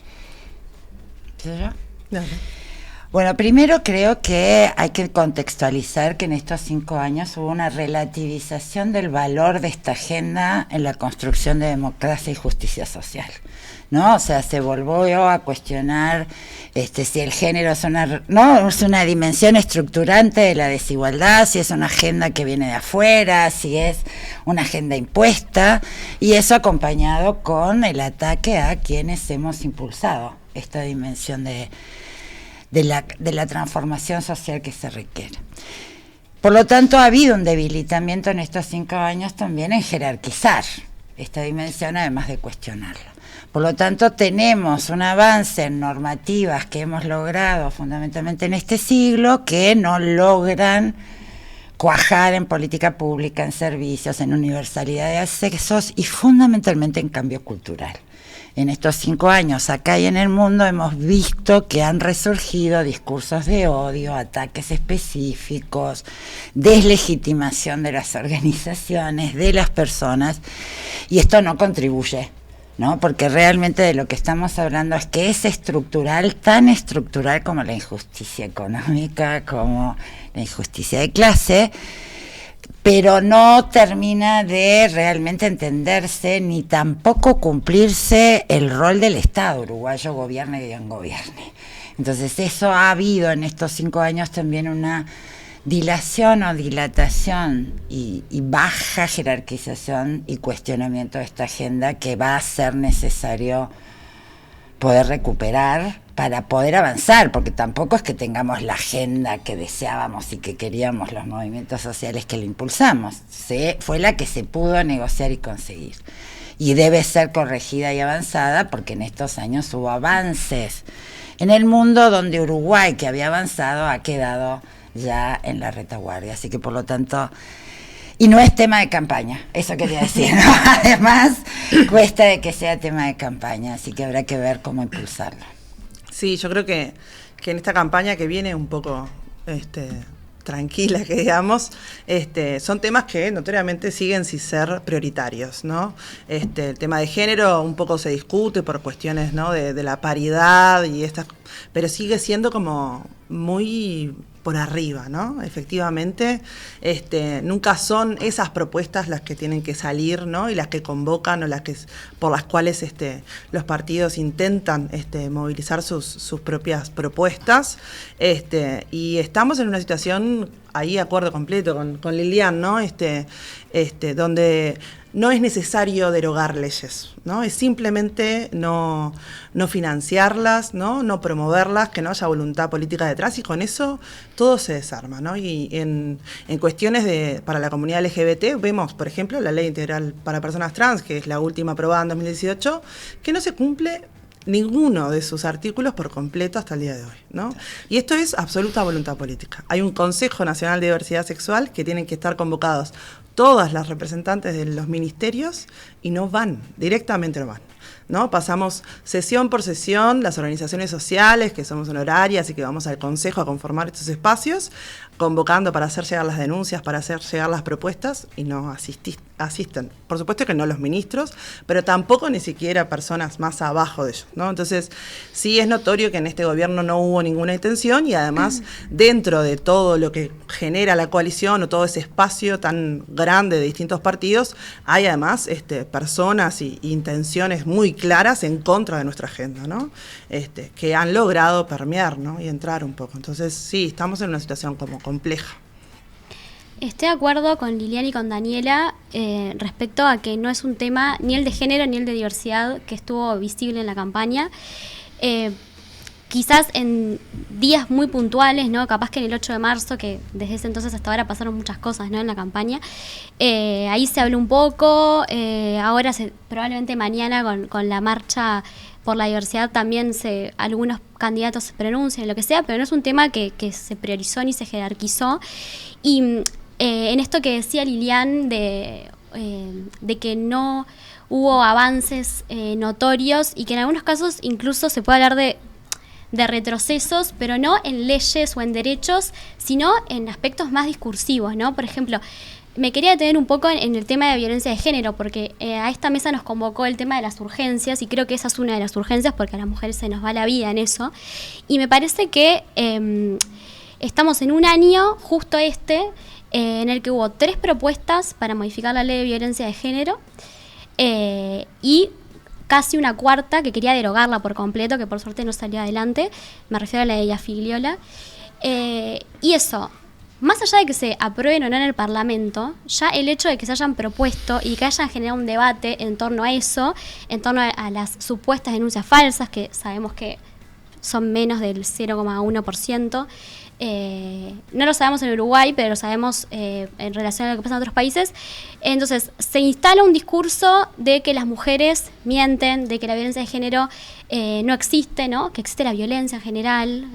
Bueno, primero creo que hay que contextualizar que en estos 5 años hubo una relativización del valor de esta agenda en la construcción de democracia y justicia social, ¿no? O sea, se volvió a cuestionar si el género es una dimensión estructurante de la desigualdad, si es una agenda que viene de afuera, si es una agenda impuesta, y eso acompañado con el ataque a quienes hemos impulsado esta dimensión de la transformación social que se requiere. Por lo tanto, ha habido un debilitamiento en estos 5 años también en jerarquizar esta dimensión, además de cuestionarla. Por lo tanto, tenemos un avance en normativas que hemos logrado fundamentalmente en este siglo que no logran cuajar en política pública, en servicios, en universalidad de accesos y fundamentalmente en cambio cultural. En estos 5 años, acá y en el mundo, hemos visto que han resurgido discursos de odio, ataques específicos, deslegitimación de las organizaciones, de las personas, y esto no contribuye, ¿no? Porque realmente de lo que estamos hablando es que es estructural, tan estructural como la injusticia económica, como la injusticia de clase, pero no termina de realmente entenderse ni tampoco cumplirse el rol del Estado uruguayo, gobierne quien gobierne. Entonces eso ha habido en estos 5 años también una dilación o dilatación y baja jerarquización y cuestionamiento de esta agenda que va a ser necesario poder recuperar para poder avanzar, porque tampoco es que tengamos la agenda que deseábamos y que queríamos los movimientos sociales que la impulsamos. Fue la que se pudo negociar y conseguir. Y debe ser corregida y avanzada porque en estos años hubo avances en el mundo donde Uruguay, que había avanzado, ha quedado ya en la retaguardia. Así que por lo tanto... Y no es tema de campaña, eso quería decir, ¿no? Además, cuesta de que sea tema de campaña, así que habrá que ver cómo impulsarlo. Sí, yo creo que en esta campaña que viene un poco tranquila, que digamos, son temas que notoriamente siguen sin ser prioritarios, ¿no? El tema de género un poco se discute por cuestiones, ¿no? de la paridad y estas, pero sigue siendo como muy por arriba, ¿no? Efectivamente, nunca son esas propuestas las que tienen que salir, ¿no? Y las que convocan o por las cuales los partidos intentan movilizar sus propias propuestas. Y estamos en una situación, ahí acuerdo completo con Lilian, ¿no? Donde no es necesario derogar leyes, ¿no? Es simplemente no financiarlas, no promoverlas, que no haya voluntad política detrás, y con eso todo se desarma, ¿no? Y en cuestiones para la comunidad LGBT vemos, por ejemplo, la Ley Integral para Personas Trans, que es la última aprobada en 2018, que no se cumple ninguno de sus artículos por completo hasta el día de hoy, ¿no? Y esto es absoluta voluntad política. Hay un Consejo Nacional de Diversidad Sexual que tienen que estar convocados todas las representantes de los ministerios y no van, directamente no van, ¿no? Pasamos sesión por sesión, las organizaciones sociales, que somos honorarias y que vamos al Consejo a conformar estos espacios, convocando para hacer llegar las denuncias, para hacer llegar las propuestas, y no asisten. Por supuesto que no los ministros, pero tampoco ni siquiera personas más abajo de ellos, ¿no? Entonces, sí es notorio que en este gobierno no hubo ninguna intención, y además, dentro de todo lo que genera la coalición o todo ese espacio tan grande de distintos partidos, hay además personas y intenciones muy claras en contra de nuestra agenda, ¿no? Que han logrado permear, ¿no? Y entrar un poco. Entonces, sí, estamos en una situación como compleja. Estoy de acuerdo con Lilian y con Daniela respecto a que no es un tema ni el de género ni el de diversidad que estuvo visible en la campaña. Quizás en días muy puntuales, ¿no? Capaz que en el 8 de marzo, que desde ese entonces hasta ahora pasaron muchas cosas, ¿no? En la campaña. Ahí se habló un poco, ahora probablemente mañana con la marcha por la diversidad también algunos candidatos se pronuncian, lo que sea, pero no es un tema que se priorizó ni se jerarquizó. Y en esto que decía Lilian de que no hubo avances notorios y que en algunos casos incluso se puede hablar de retrocesos, pero no en leyes o en derechos, sino en aspectos más discursivos, ¿no? Por ejemplo, me quería detener un poco en el tema de violencia de género, porque a esta mesa nos convocó el tema de las urgencias, y creo que esa es una de las urgencias, porque a las mujeres se nos va la vida en eso, y me parece que estamos en un año, justo en el que hubo 3 propuestas para modificar la ley de violencia de género, y casi una cuarta que quería derogarla por completo, que por suerte no salió adelante. Me refiero a la de ella Figliola. Y eso, más allá de que se aprueben o no en el Parlamento, ya el hecho de que se hayan propuesto y que hayan generado un debate en torno a eso, en torno a las supuestas denuncias falsas, que sabemos que son menos del 0,1%, no lo sabemos en Uruguay, pero lo sabemos en relación a lo que pasa en otros países. Entonces se instala un discurso de que las mujeres mienten, de que la violencia de género no existe, ¿no? Que existe la violencia en general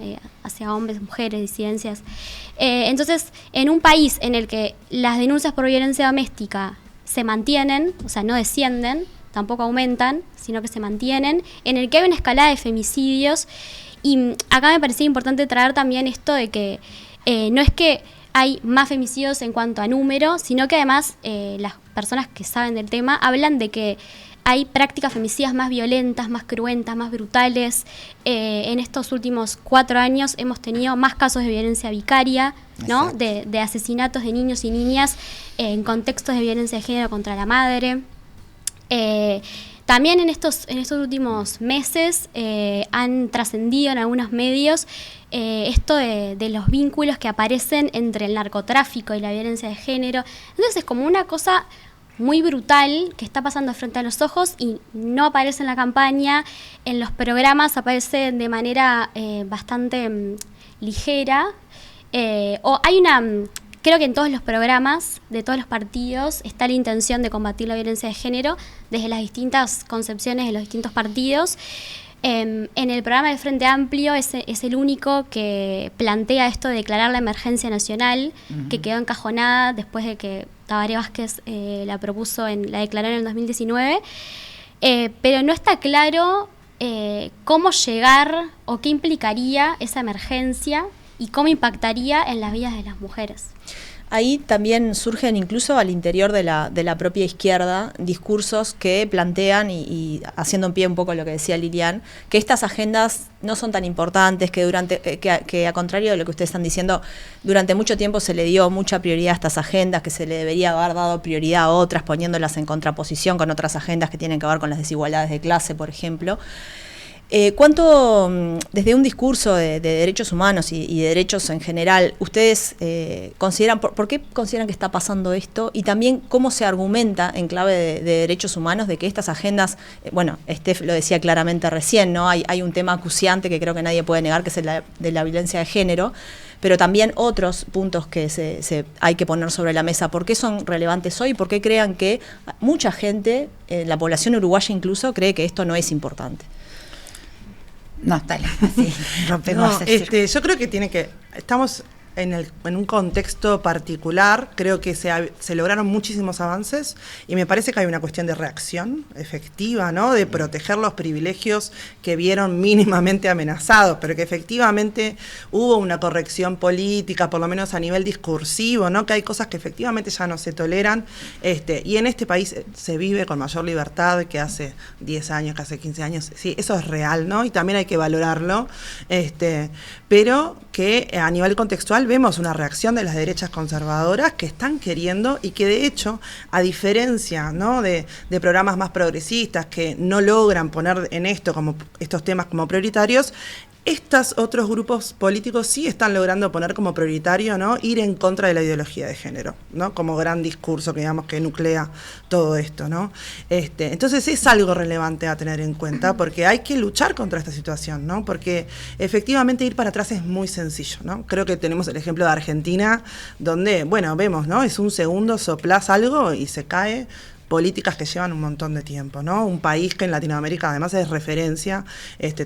hacia hombres, mujeres, disidencias. Entonces, en un país en el que las denuncias por violencia doméstica se mantienen, o sea, no descienden, tampoco aumentan, sino que se mantienen, en el que hay una escalada de femicidios. Y acá me parecía importante traer también esto de que no es que hay más femicidios en cuanto a número, sino que además las personas que saben del tema hablan de que hay prácticas femicidas más violentas, más cruentas, más brutales. En estos últimos 4 años hemos tenido más casos de violencia vicaria, ¿no? De asesinatos de niños y niñas en contextos de violencia de género contra la madre. También en estos últimos meses han trascendido en algunos medios esto de los vínculos que aparecen entre el narcotráfico y la violencia de género. Entonces es como una cosa muy brutal que está pasando frente a los ojos y no aparece en la campaña. En los programas aparece de manera bastante ligera. O hay una... Creo que en todos los programas de todos los partidos está la intención de combatir la violencia de género desde las distintas concepciones de los distintos partidos. En el programa del Frente Amplio es el único que plantea esto de declarar la emergencia nacional, que quedó encajonada después de que Tabaré Vázquez la declaró en el 2019. Pero no está claro cómo llegar o qué implicaría esa emergencia y cómo impactaría en las vidas de las mujeres. Ahí también surgen incluso al interior de la propia izquierda discursos que plantean, y haciendo en pie un poco lo que decía Lilian, que estas agendas no son tan importantes, que a contrario de lo que ustedes están diciendo, durante mucho tiempo se le dio mucha prioridad a estas agendas, que se le debería haber dado prioridad a otras, poniéndolas en contraposición con otras agendas que tienen que ver con las desigualdades de clase, por ejemplo. ¿Cuánto, desde un discurso de derechos humanos y de derechos en general, ustedes consideran, por qué consideran que está pasando esto? Y también, ¿cómo se argumenta en clave de derechos humanos de que estas agendas, bueno, Steph lo decía claramente recién, ¿no? Hay un tema acuciante que creo que nadie puede negar, que es el de la violencia de género, pero también otros puntos que hay que poner sobre la mesa. ¿Por qué son relevantes hoy? ¿Por qué crean que mucha gente, la población uruguaya incluso, cree que esto no es importante? No, está así, rompemos yo creo que estamos en un contexto particular. Creo que se lograron muchísimos avances y me parece que hay una cuestión de reacción efectiva, ¿no? De proteger los privilegios que vieron mínimamente amenazados, pero que efectivamente hubo una corrección política, por lo menos a nivel discursivo, ¿no? Que hay cosas que efectivamente ya no se toleran, y en este país se vive con mayor libertad que hace 10 años, que hace 15 años. Sí, eso es real, ¿no? Y también hay que valorarlo, pero que a nivel contextual vemos una reacción de las derechas conservadoras que están queriendo, y que de hecho, a diferencia, ¿no? de programas más progresistas que no logran poner en estos temas como prioritarios, estos otros grupos políticos sí están logrando poner como prioritario, ¿no? Ir en contra de la ideología de género, ¿no? Como gran discurso que, digamos, que nuclea todo esto, ¿no? Entonces es algo relevante a tener en cuenta, porque hay que luchar contra esta situación, ¿no? Porque efectivamente ir para atrás es muy sencillo, ¿no? Creo que tenemos el ejemplo de Argentina, donde, bueno, vemos, ¿no? Es un segundo, soplás algo y se cae. Políticas que llevan un montón de tiempo, ¿no? Un país que en Latinoamérica además es referencia,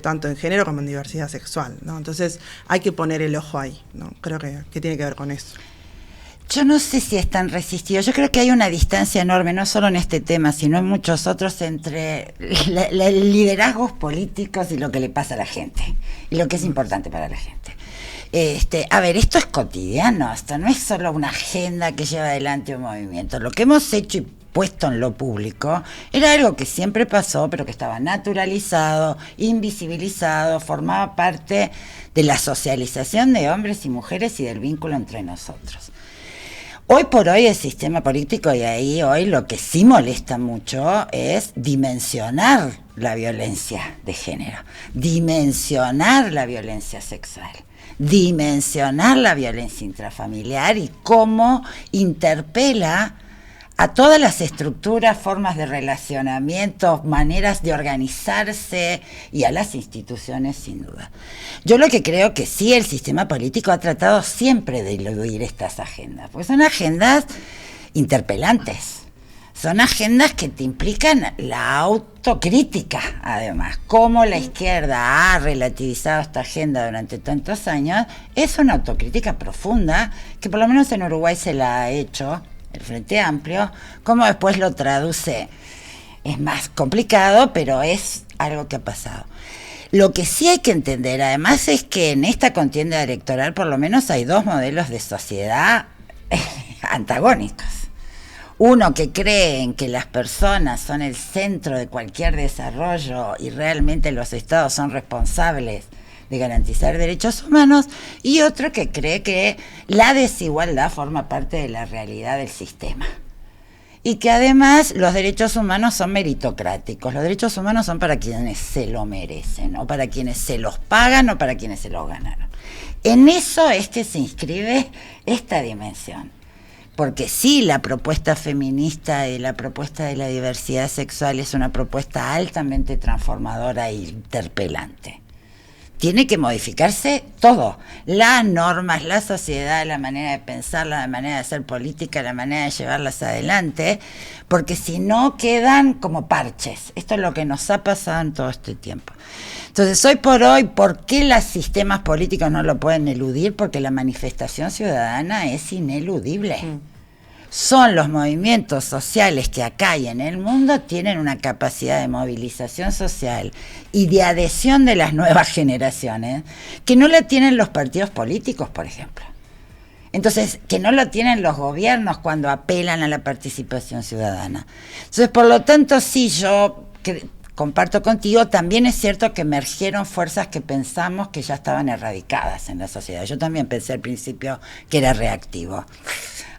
tanto en género como en diversidad sexual, ¿no? Entonces hay que poner el ojo ahí, ¿no? Creo que tiene que ver con eso. Yo no sé si es tan resistido. Yo creo que hay una distancia enorme, no solo en este tema, sino en muchos otros, entre liderazgos políticos y lo que le pasa a la gente, y lo que es importante para la gente. A ver, esto es cotidiano, esto no es solo una agenda que lleva adelante un movimiento. Lo que hemos hecho y puesto en lo público era algo que siempre pasó, pero que estaba naturalizado, invisibilizado, formaba parte de la socialización de hombres y mujeres y del vínculo entre nosotros. Hoy por hoy el sistema político, y ahí hoy lo que sí molesta mucho es dimensionar la violencia de género, dimensionar la violencia sexual, dimensionar la violencia intrafamiliar y cómo interpela a todas las estructuras, formas de relacionamiento, maneras de organizarse y a las instituciones, sin duda. Yo lo que creo que sí, el sistema político ha tratado siempre de eludir estas agendas, porque son agendas interpelantes, son agendas que te implican la autocrítica, además. Cómo la izquierda ha relativizado esta agenda durante tantos años, es una autocrítica profunda, que por lo menos en Uruguay se la ha hecho el Frente Amplio. Cómo después lo traduce es más complicado, pero es algo que ha pasado. Lo que sí hay que entender, además, es que en esta contienda electoral por lo menos hay dos modelos de sociedad antagónicos. Uno que cree en que las personas son el centro de cualquier desarrollo y realmente los estados son responsables de garantizar derechos humanos, y otro que cree que la desigualdad forma parte de la realidad del sistema. Y que además los derechos humanos son meritocráticos, los derechos humanos son para quienes se lo merecen, o para quienes se los pagan, o para quienes se los ganaron. En eso es que se inscribe esta dimensión. Porque sí, la propuesta feminista y la propuesta de la diversidad sexual es una propuesta altamente transformadora e interpelante. Tiene que modificarse todo, las normas, la sociedad, la manera de pensar, la manera de hacer política, la manera de llevarlas adelante, porque si no quedan como parches. Esto es lo que nos ha pasado en todo este tiempo. Entonces, hoy por hoy, ¿por qué los sistemas políticos no lo pueden eludir? Porque la manifestación ciudadana es ineludible. Son los movimientos sociales que acá y en el mundo tienen una capacidad de movilización social y de adhesión de las nuevas generaciones que no la tienen los partidos políticos, por ejemplo. Entonces, que no lo tienen los gobiernos cuando apelan a la participación ciudadana. Entonces, por lo tanto, sí, yo comparto contigo, también es cierto que emergieron fuerzas que pensamos que ya estaban erradicadas en la sociedad. Yo también pensé al principio que era reactivo.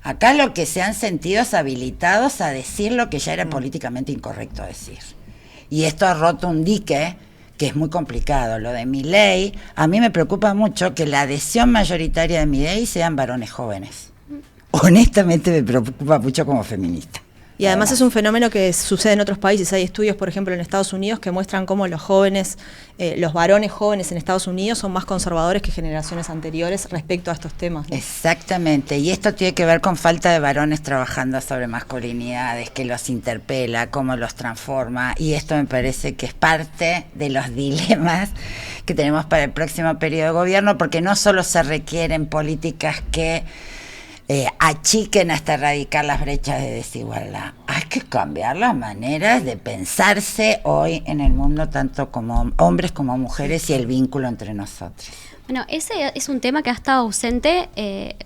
Acá lo que se han sentido es habilitados a decir lo que ya era políticamente incorrecto decir. Y esto ha roto un dique que es muy complicado. Lo de Milei, a mí me preocupa mucho que la adhesión mayoritaria de Milei sean varones jóvenes. Honestamente me preocupa mucho como feminista. Y además es un fenómeno que sucede en otros países. Hay estudios, por ejemplo, en Estados Unidos que muestran cómo los jóvenes, los varones jóvenes en Estados Unidos son más conservadores que generaciones anteriores respecto a estos temas, ¿no? Exactamente, y esto tiene que ver con falta de varones trabajando sobre masculinidades, que los interpela, cómo los transforma, y esto me parece que es parte de los dilemas que tenemos para el próximo periodo de gobierno, porque no solo se requieren políticas que achiquen hasta erradicar las brechas de desigualdad. Hay que cambiar las maneras de pensarse hoy en el mundo, tanto como hombres como mujeres, y el vínculo entre nosotros. Bueno, ese es un tema que ha estado ausente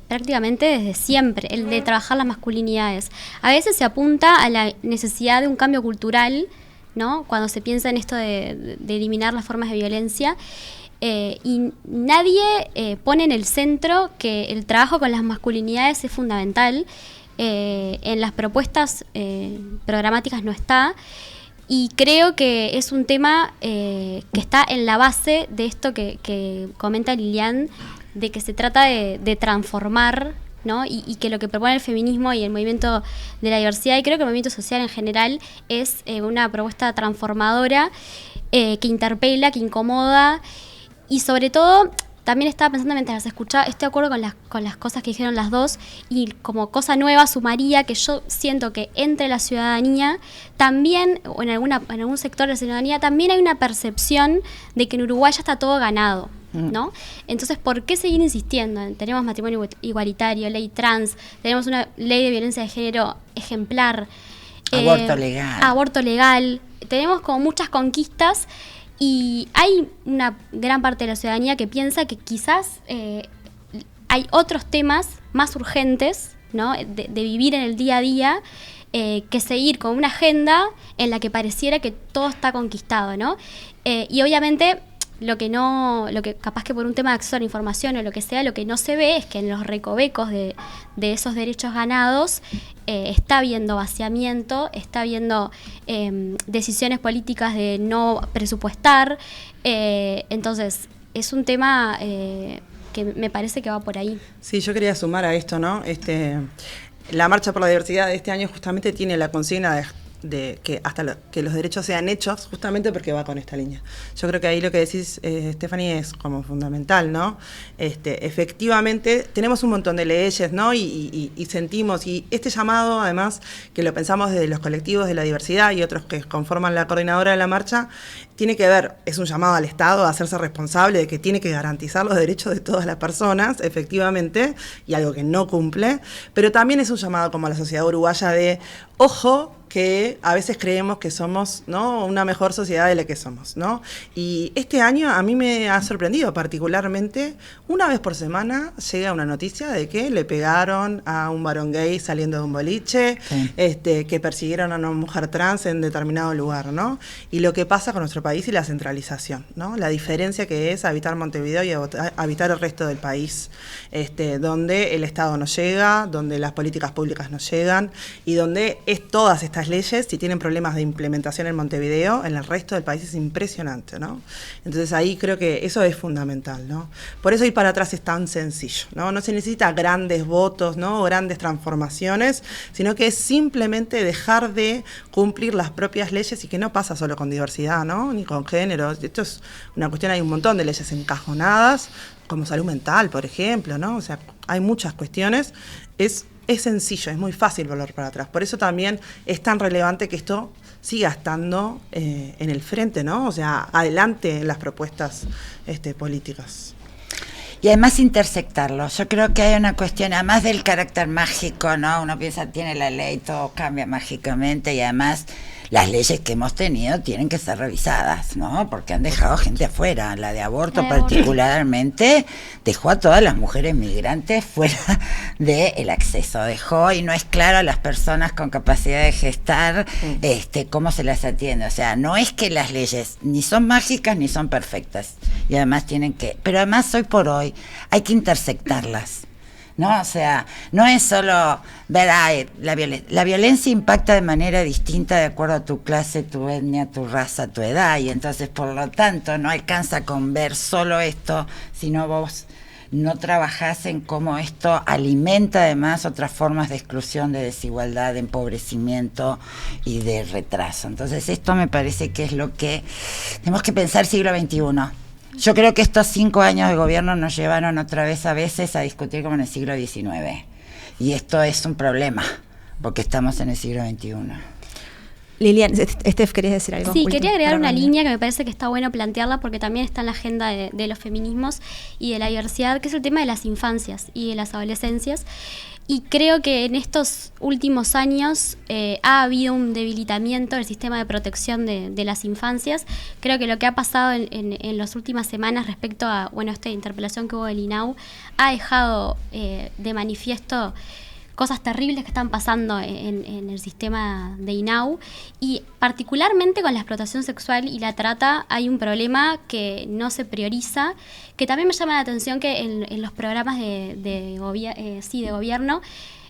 prácticamente desde siempre, el de trabajar las masculinidades. A veces se apunta a la necesidad de un cambio cultural, ¿no? Cuando se piensa en esto de eliminar las formas de violencia. Y nadie pone en el centro que el trabajo con las masculinidades es fundamental. En las propuestas programáticas no está, y creo que es un tema que está en la base de esto que comenta Lilian, de que se trata de transformar, ¿no? Y que lo que propone el feminismo y el movimiento de la diversidad, y creo que el movimiento social en general, es una propuesta transformadora que interpela, que incomoda. Y sobre todo, también estaba pensando mientras las escuchaba, estoy de acuerdo con las cosas que dijeron las dos, y como cosa nueva sumaría que yo siento que entre la ciudadanía también, o en algún sector de la ciudadanía, también hay una percepción de que en Uruguay ya está todo ganado, ¿no? Entonces, ¿por qué seguir insistiendo? Tenemos matrimonio igualitario, ley trans, tenemos una ley de violencia de género ejemplar. Aborto legal. Tenemos como muchas conquistas y hay una gran parte de la ciudadanía que piensa que quizás hay otros temas más urgentes, ¿no? de vivir en el día a día, que seguir con una agenda en la que pareciera que todo está conquistado, ¿no? Y obviamente lo que capaz que por un tema de acceso a la información o lo que sea, lo que no se ve es que en los recovecos de esos derechos ganados está habiendo vaciamiento, está habiendo decisiones políticas de no presupuestar, entonces es un tema que me parece que va por ahí. Sí, yo quería sumar a esto, ¿no? La Marcha por la Diversidad de este año justamente tiene la consigna de que hasta que los derechos sean hechos, justamente porque va con esta línea. Yo creo que ahí lo que decís, Stephanie, es como fundamental, ¿no? Efectivamente, tenemos un montón de leyes, ¿no? Y sentimos, y este llamado, además, que lo pensamos desde los colectivos de la diversidad y otros que conforman la coordinadora de la marcha, tiene que ver, es un llamado al Estado a hacerse responsable de que tiene que garantizar los derechos de todas las personas, efectivamente, y algo que no cumple, pero también es un llamado como a la sociedad uruguaya de, ojo, que a veces creemos que somos, ¿no?, una mejor sociedad de la que somos, ¿no? Y este año a mí me ha sorprendido particularmente, una vez por semana llega una noticia de que le pegaron a un varón gay saliendo de un boliche, sí, que persiguieron a una mujer trans en determinado lugar, ¿no? Y lo que pasa con nuestro país y la centralización, ¿no? La diferencia que es habitar Montevideo y habitar el resto del país, donde el Estado no llega, donde las políticas públicas no llegan y donde todas estas leyes, si tienen problemas de implementación en Montevideo, en el resto del país es impresionante, ¿no? Entonces ahí creo que eso es fundamental, ¿no? Por eso ir para atrás es tan sencillo, ¿no? No se necesita grandes votos, ¿no?, o grandes transformaciones, sino que es simplemente dejar de cumplir las propias leyes, y que no pasa solo con diversidad, ¿no?, ni con género. Esto es una cuestión, hay un montón de leyes encajonadas, como salud mental, por ejemplo, ¿no? O sea, hay muchas cuestiones. Es sencillo, es muy fácil volver para atrás. Por eso también es tan relevante que esto siga estando en el frente, ¿no? O sea, adelante en las propuestas políticas. Y además intersectarlo. Yo creo que hay una cuestión, además del carácter mágico, ¿no? Uno piensa, tiene la ley, todo cambia mágicamente, y además las leyes que hemos tenido tienen que ser revisadas, ¿no? Porque han dejado gente afuera. La de aborto particularmente dejó a todas las mujeres migrantes fuera del acceso. Dejó, y no es claro a las personas con capacidad de gestar cómo se las atiende. O sea, no es que las leyes ni son mágicas ni son perfectas. Y además tienen que... Pero además hoy por hoy hay que intersectarlas, ¿no? O sea, no es solo ver, la violencia impacta de manera distinta de acuerdo a tu clase, tu etnia, tu raza, tu edad, y entonces por lo tanto no alcanza con ver solo esto, sino vos no trabajás en cómo esto alimenta además otras formas de exclusión, de desigualdad, de empobrecimiento y de retraso. Entonces esto me parece que es lo que tenemos que pensar siglo XXI. Yo creo que estos 5 años de gobierno nos llevaron otra vez a veces a discutir como en el siglo XIX. Y esto es un problema, porque estamos en el siglo XXI. Lilian, Steph, ¿querías decir algo? Sí, quería agregar una línea que me parece que está bueno plantearla, porque también está en la agenda de los feminismos y de la diversidad, que es el tema de las infancias y de las adolescencias. Y creo que en estos últimos años ha habido un debilitamiento del sistema de protección de las infancias. Creo que lo que ha pasado en las últimas semanas respecto a esta interpelación que hubo del INAU ha dejado de manifiesto cosas terribles que están pasando en el sistema de INAU, y particularmente con la explotación sexual y la trata hay un problema que no se prioriza, que también me llama la atención que en los programas de gobierno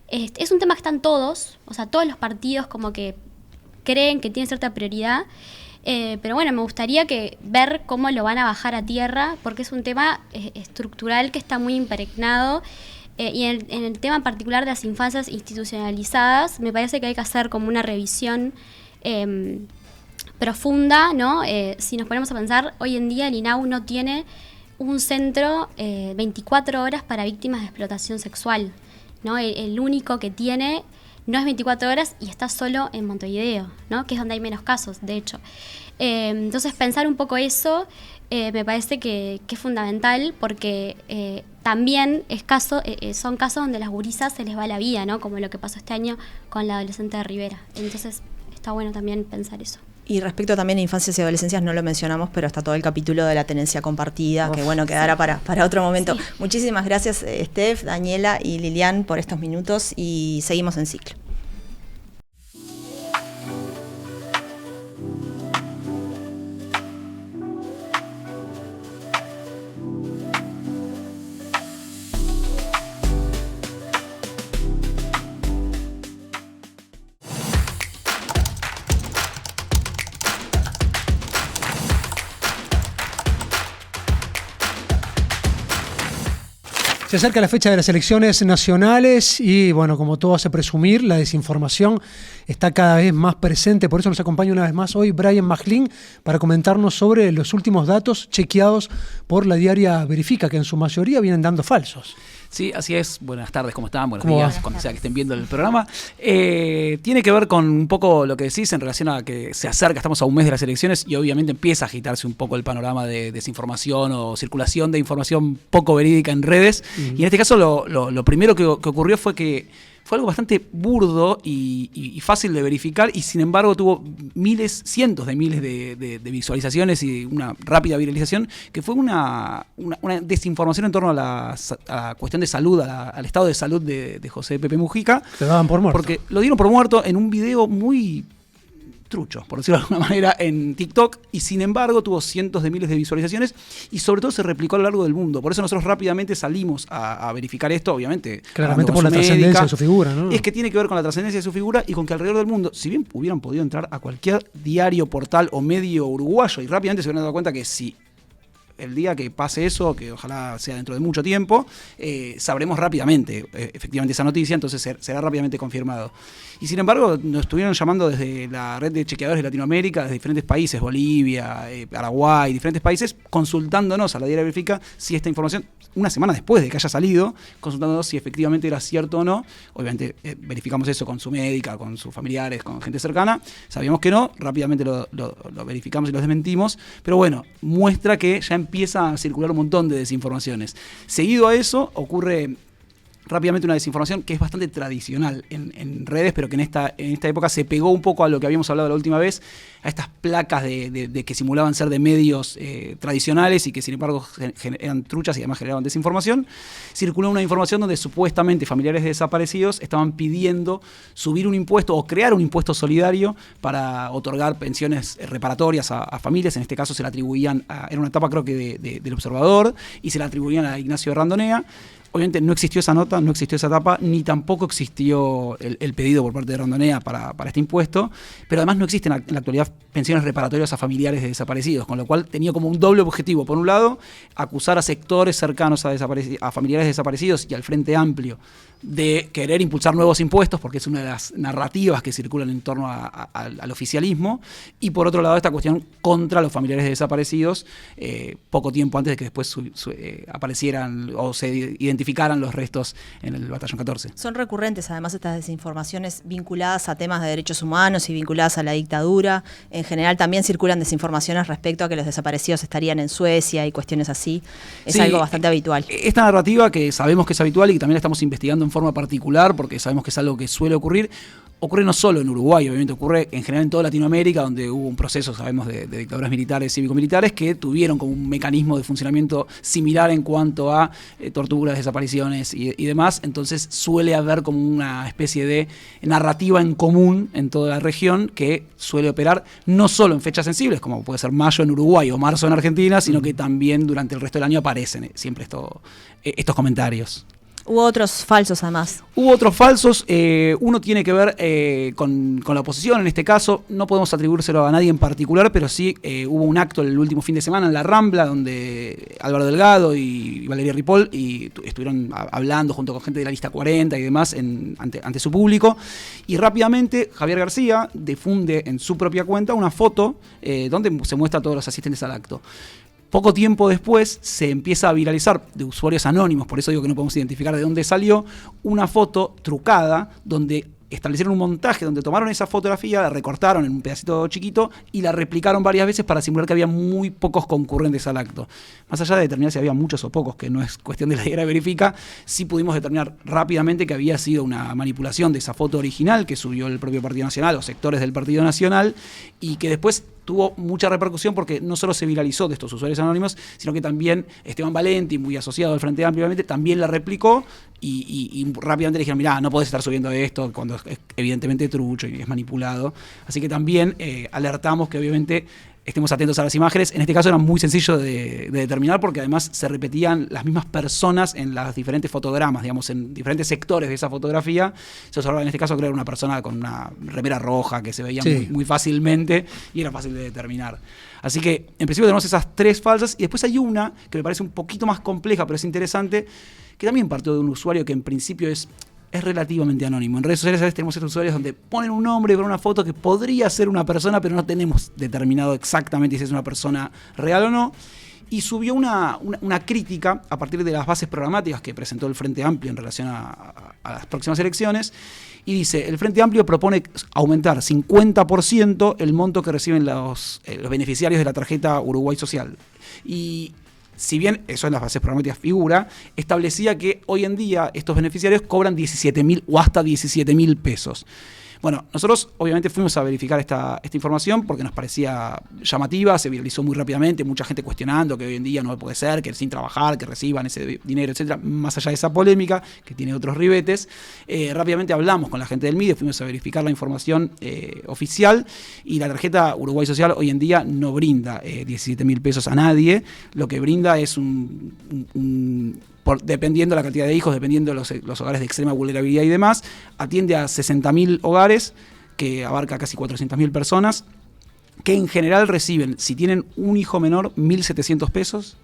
es un tema que están todos, o sea, todos los partidos como que creen que tiene cierta prioridad, pero bueno, me gustaría ver cómo lo van a bajar a tierra, porque es un tema estructural que está muy impregnado. Y en el tema en particular de las infancias institucionalizadas, me parece que hay que hacer como una revisión profunda, ¿no? Si nos ponemos a pensar, hoy en día el INAU no tiene un centro 24 horas para víctimas de explotación sexual, ¿no? El único que tiene no es 24 horas y está solo en Montevideo, ¿no? Que es donde hay menos casos, de hecho. Entonces pensar un poco eso me parece que es fundamental, porque también son casos donde las gurisas se les va la vida, ¿no? Como lo que pasó este año con la adolescente de Rivera. Entonces está bueno también pensar eso. Y respecto también a infancias y adolescencias, no lo mencionamos, pero está todo el capítulo de la tenencia compartida, que bueno, quedará para otro momento. Sí. Muchísimas gracias, Steph, Daniela y Lilian, por estos minutos, y seguimos en ciclo. Se acerca la fecha de las elecciones nacionales y, bueno, como todo hace presumir, la desinformación está cada vez más presente. Por eso nos acompaña una vez más hoy Brian Majlín para comentarnos sobre los últimos datos chequeados por la diaria Verifica, que en su mayoría vienen dando falsos. Sí, así es. Buenas tardes, ¿cómo están? Buenos días, cuando sea que estén viendo el programa. Tiene que ver con un poco lo que decís en relación a que se acerca, estamos a un mes de las elecciones y obviamente empieza a agitarse un poco el panorama de desinformación o circulación de información poco verídica en redes. Y en este caso lo primero que ocurrió fue que fue algo bastante burdo y fácil de verificar, y sin embargo tuvo cientos de miles de visualizaciones y una rápida viralización, que fue una desinformación en torno a la cuestión de salud, al estado de salud de José Pepe Mujica. Se daban por muerto. Porque lo dieron por muerto en un video muy trucho, por decirlo de alguna manera, en TikTok, y sin embargo tuvo cientos de miles de visualizaciones y sobre todo se replicó a lo largo del mundo. Por eso nosotros rápidamente salimos a verificar esto, obviamente. Claramente por la trascendencia de su figura, ¿no? Es que tiene que ver con la trascendencia de su figura y con que alrededor del mundo, si bien hubieran podido entrar a cualquier diario, portal o medio uruguayo y rápidamente se hubieran dado cuenta que si el día que pase eso, que ojalá sea dentro de mucho tiempo, sabremos rápidamente efectivamente esa noticia, entonces será rápidamente confirmado. Y sin embargo, nos estuvieron llamando desde la red de chequeadores de Latinoamérica, desde diferentes países, Bolivia, Paraguay, diferentes países, consultándonos a la diaria Verifica si esta información, una semana después de que haya salido, consultándonos si efectivamente era cierto o no. Obviamente verificamos eso con su médica, con sus familiares, con gente cercana. Sabíamos que no, rápidamente lo verificamos y lo desmentimos, pero bueno, muestra que ya empieza a circular un montón de desinformaciones. Seguido a eso ocurre rápidamente una desinformación que es bastante tradicional en redes, pero que en esta época se pegó un poco a lo que habíamos hablado la última vez, a estas placas de que simulaban ser de medios tradicionales y que sin embargo eran truchas y además generaban desinformación. Circuló una información donde supuestamente familiares de desaparecidos estaban pidiendo subir un impuesto o crear un impuesto solidario para otorgar pensiones reparatorias a familias. En este caso se le atribuían, era una etapa creo que del Observador, y se le atribuían a Ignacio de Randonea. Obviamente no existió esa nota, no existió esa etapa, ni tampoco existió el pedido por parte de Randonea para este impuesto, pero además no existen en la actualidad pensiones reparatorias a familiares de desaparecidos, con lo cual tenía como un doble objetivo. Por un lado, acusar a sectores cercanos a familiares desaparecidos y al Frente Amplio de querer impulsar nuevos impuestos, porque es una de las narrativas que circulan en torno al oficialismo, y por otro lado esta cuestión contra los familiares de desaparecidos, poco tiempo antes de que después aparecieran o se identificaran los restos en el Batallón 14. Son recurrentes además estas desinformaciones vinculadas a temas de derechos humanos y vinculadas a la dictadura. En general también circulan desinformaciones respecto a que los desaparecidos estarían en Suecia y cuestiones así. Es algo bastante habitual. Esta narrativa, que sabemos que es habitual y que también la estamos investigando en forma particular, porque sabemos que es algo que suele ocurre no solo en Uruguay, obviamente ocurre en general en toda Latinoamérica, donde hubo un proceso, sabemos, de dictaduras militares, cívico-militares, que tuvieron como un mecanismo de funcionamiento similar en cuanto a torturas, desapariciones y demás. Entonces suele haber como una especie de narrativa en común en toda la región que suele operar no solo en fechas sensibles, como puede ser mayo en Uruguay o marzo en Argentina, sino que también durante el resto del año aparecen siempre estos comentarios. Hubo otros falsos además. Hubo otros falsos, uno tiene que ver con la oposición, en este caso no podemos atribuírselo a nadie en particular, pero sí hubo un acto el último fin de semana en La Rambla, donde Álvaro Delgado y Valeria Ripoll estuvieron hablando junto con gente de la lista 40 y demás ante su público, y rápidamente Javier García difunde en su propia cuenta una foto donde se muestra a todos los asistentes al acto. Poco tiempo después se empieza a viralizar de usuarios anónimos, por eso digo que no podemos identificar de dónde salió, una foto trucada donde establecieron un montaje donde tomaron esa fotografía, la recortaron en un pedacito chiquito y la replicaron varias veces para simular que había muy pocos concurrentes al acto. Más allá de determinar si había muchos o pocos, que no es cuestión de la diaria verifica, sí pudimos determinar rápidamente que había sido una manipulación de esa foto original que subió el propio Partido Nacional o sectores del Partido Nacional y que después tuvo mucha repercusión porque no solo se viralizó de estos usuarios anónimos, sino que también Esteban Valenti, muy asociado al Frente Amplio, obviamente, también la replicó y rápidamente le dijeron, mirá, no podés estar subiendo esto cuando es evidentemente trucho y es manipulado. Así que también alertamos que obviamente estemos atentos a las imágenes. En este caso era muy sencillo de determinar porque además se repetían las mismas personas en los diferentes fotogramas, digamos, en diferentes sectores de esa fotografía. Se observaba en este caso creo que era una persona con una remera roja que se veía muy fácilmente y era fácil de determinar. Así que en principio tenemos esas 3 falsas y después hay una que me parece un poquito más compleja pero es interesante, que también partió de un usuario que en principio es relativamente anónimo. En redes sociales a veces tenemos estos usuarios donde ponen un nombre con una foto que podría ser una persona, pero no tenemos determinado exactamente si es una persona real o no. Y subió una crítica a partir de las bases programáticas que presentó el Frente Amplio en relación a las próximas elecciones. Y dice, el Frente Amplio propone aumentar 50% el monto que reciben los beneficiarios de la tarjeta Uruguay Social. Y si bien eso en las bases programáticas figura, establecía que hoy en día estos beneficiarios cobran 17.000 o hasta 17.000 pesos. Bueno, nosotros obviamente fuimos a verificar esta información porque nos parecía llamativa, se viralizó muy rápidamente, mucha gente cuestionando que hoy en día no puede ser, que sin trabajar, que reciban ese dinero, etcétera. Más allá de esa polémica, que tiene otros ribetes, rápidamente hablamos con la gente del MIDE, fuimos a verificar la información oficial y la tarjeta Uruguay Social hoy en día no brinda 17.000 pesos a nadie, lo que brinda es dependiendo de la cantidad de hijos, dependiendo de los hogares de extrema vulnerabilidad y demás, atiende a 60.000 hogares, que abarca casi 400.000 personas, que en general reciben, si tienen un hijo menor, 1.700 pesos,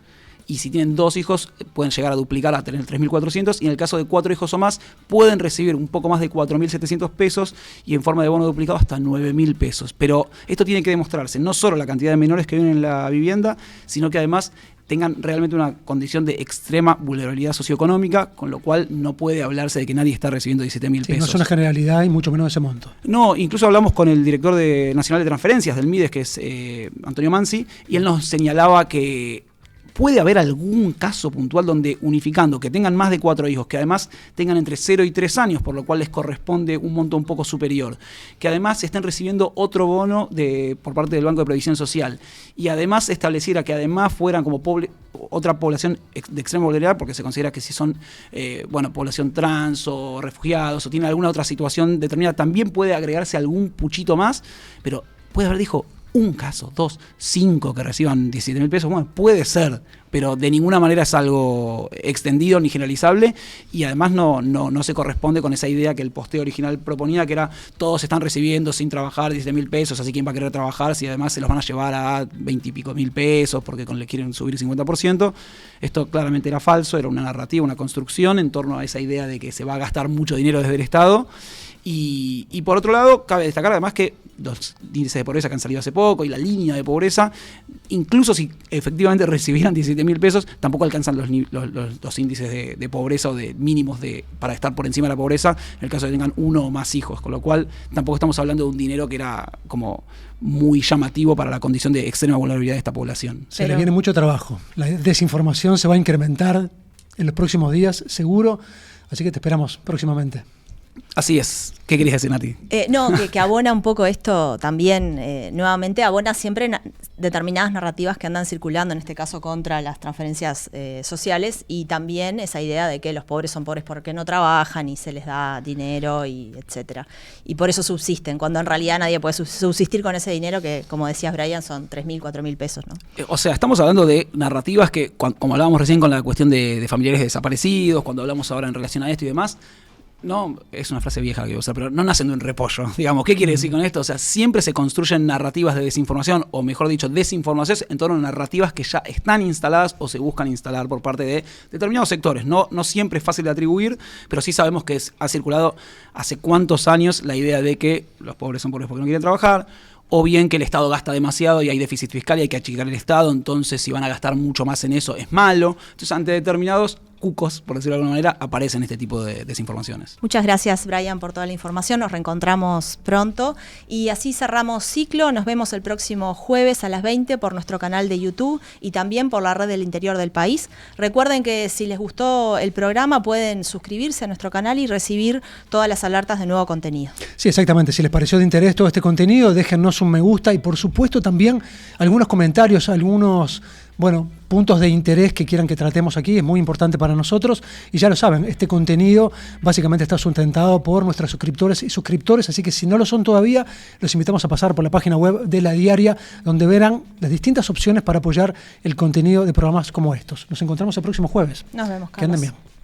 y si tienen 2 hijos pueden llegar a duplicar a tener 3.400, y en el caso de 4 hijos o más pueden recibir un poco más de 4.700 pesos y en forma de bono duplicado hasta 9.000 pesos. Pero esto tiene que demostrarse, no solo la cantidad de menores que viven en la vivienda, sino que además tengan realmente una condición de extrema vulnerabilidad socioeconómica, con lo cual no puede hablarse de que nadie está recibiendo 17.000 pesos. No es una generalidad y mucho menos ese monto. No, incluso hablamos con el director nacional de transferencias del MIDES, que es Antonio Mansi, y él nos señalaba que puede haber algún caso puntual donde unificando, que tengan más de 4 hijos, que además tengan entre 0 y 3 años, por lo cual les corresponde un monto un poco superior, que además estén recibiendo otro bono por parte del Banco de Previsión Social, y además estableciera que además fueran como otra población de extrema vulnerabilidad, porque se considera que si son población trans o refugiados o tienen alguna otra situación determinada, también puede agregarse algún puchito más, pero puede haber, dijo, un caso, 2, 5 que reciban 17.000 pesos, bueno, puede ser, pero de ninguna manera es algo extendido ni generalizable y además no se corresponde con esa idea que el posteo original proponía, que era todos están recibiendo sin trabajar 17.000 pesos, así quién va a querer trabajar si además se los van a llevar a 20 y pico mil pesos porque le quieren subir el 50%. Esto claramente era falso, era una narrativa, una construcción en torno a esa idea de que se va a gastar mucho dinero desde el Estado. Y por otro lado, cabe destacar además que los índices de pobreza que han salido hace poco y la línea de pobreza, incluso si efectivamente recibieran 17.000 pesos, tampoco alcanzan los índices de pobreza o de mínimos para estar por encima de la pobreza en el caso de que tengan 1 o más hijos, con lo cual tampoco estamos hablando de un dinero que era como muy llamativo para la condición de extrema vulnerabilidad de esta población. Se le viene mucho trabajo, la desinformación se va a incrementar en los próximos días, seguro, así que te esperamos próximamente. Así es. ¿Qué querías decir, Nati? Que abona un poco esto también, nuevamente, abona siempre determinadas narrativas que andan circulando, en este caso contra las transferencias sociales, y también esa idea de que los pobres son pobres porque no trabajan y se les da dinero, y etcétera. Y por eso subsisten, cuando en realidad nadie puede subsistir con ese dinero que, como decías, Brian, son 3.000, 4.000 pesos, ¿no? O sea, estamos hablando de narrativas que, como hablábamos recién con la cuestión de familiares desaparecidos, cuando hablamos ahora en relación a esto y demás, no, es una frase vieja que voy a usar, pero no nacen de un repollo. Digamos, ¿qué quiere decir con esto? O sea, siempre se construyen narrativas de desinformación, o mejor dicho, desinformaciones en torno a narrativas que ya están instaladas o se buscan instalar por parte de determinados sectores. No siempre es fácil de atribuir, pero sí sabemos que ha circulado hace cuántos años la idea de que los pobres son pobres porque no quieren trabajar, o bien que el Estado gasta demasiado y hay déficit fiscal y hay que achicar el Estado, entonces si van a gastar mucho más en eso es malo. Entonces, ante determinados cucos, por decirlo de alguna manera, aparecen este tipo de desinformaciones. Muchas gracias, Brian, por toda la información. Nos reencontramos pronto. Y así cerramos ciclo. Nos vemos el próximo jueves a las 20 por nuestro canal de YouTube y también por la red del interior del país. Recuerden que si les gustó el programa pueden suscribirse a nuestro canal y recibir todas las alertas de nuevo contenido. Sí, exactamente. Si les pareció de interés todo este contenido, déjennos un me gusta y por supuesto también algunos comentarios, algunos puntos de interés que quieran que tratemos aquí. Es muy importante para nosotros y ya lo saben, este contenido básicamente está sustentado por nuestros suscriptores y suscriptores, así que si no lo son todavía, los invitamos a pasar por la página web de La Diaria, donde verán las distintas opciones para apoyar el contenido de programas como estos. Nos encontramos el próximo jueves. Nos vemos, Carlos. Que anden bien.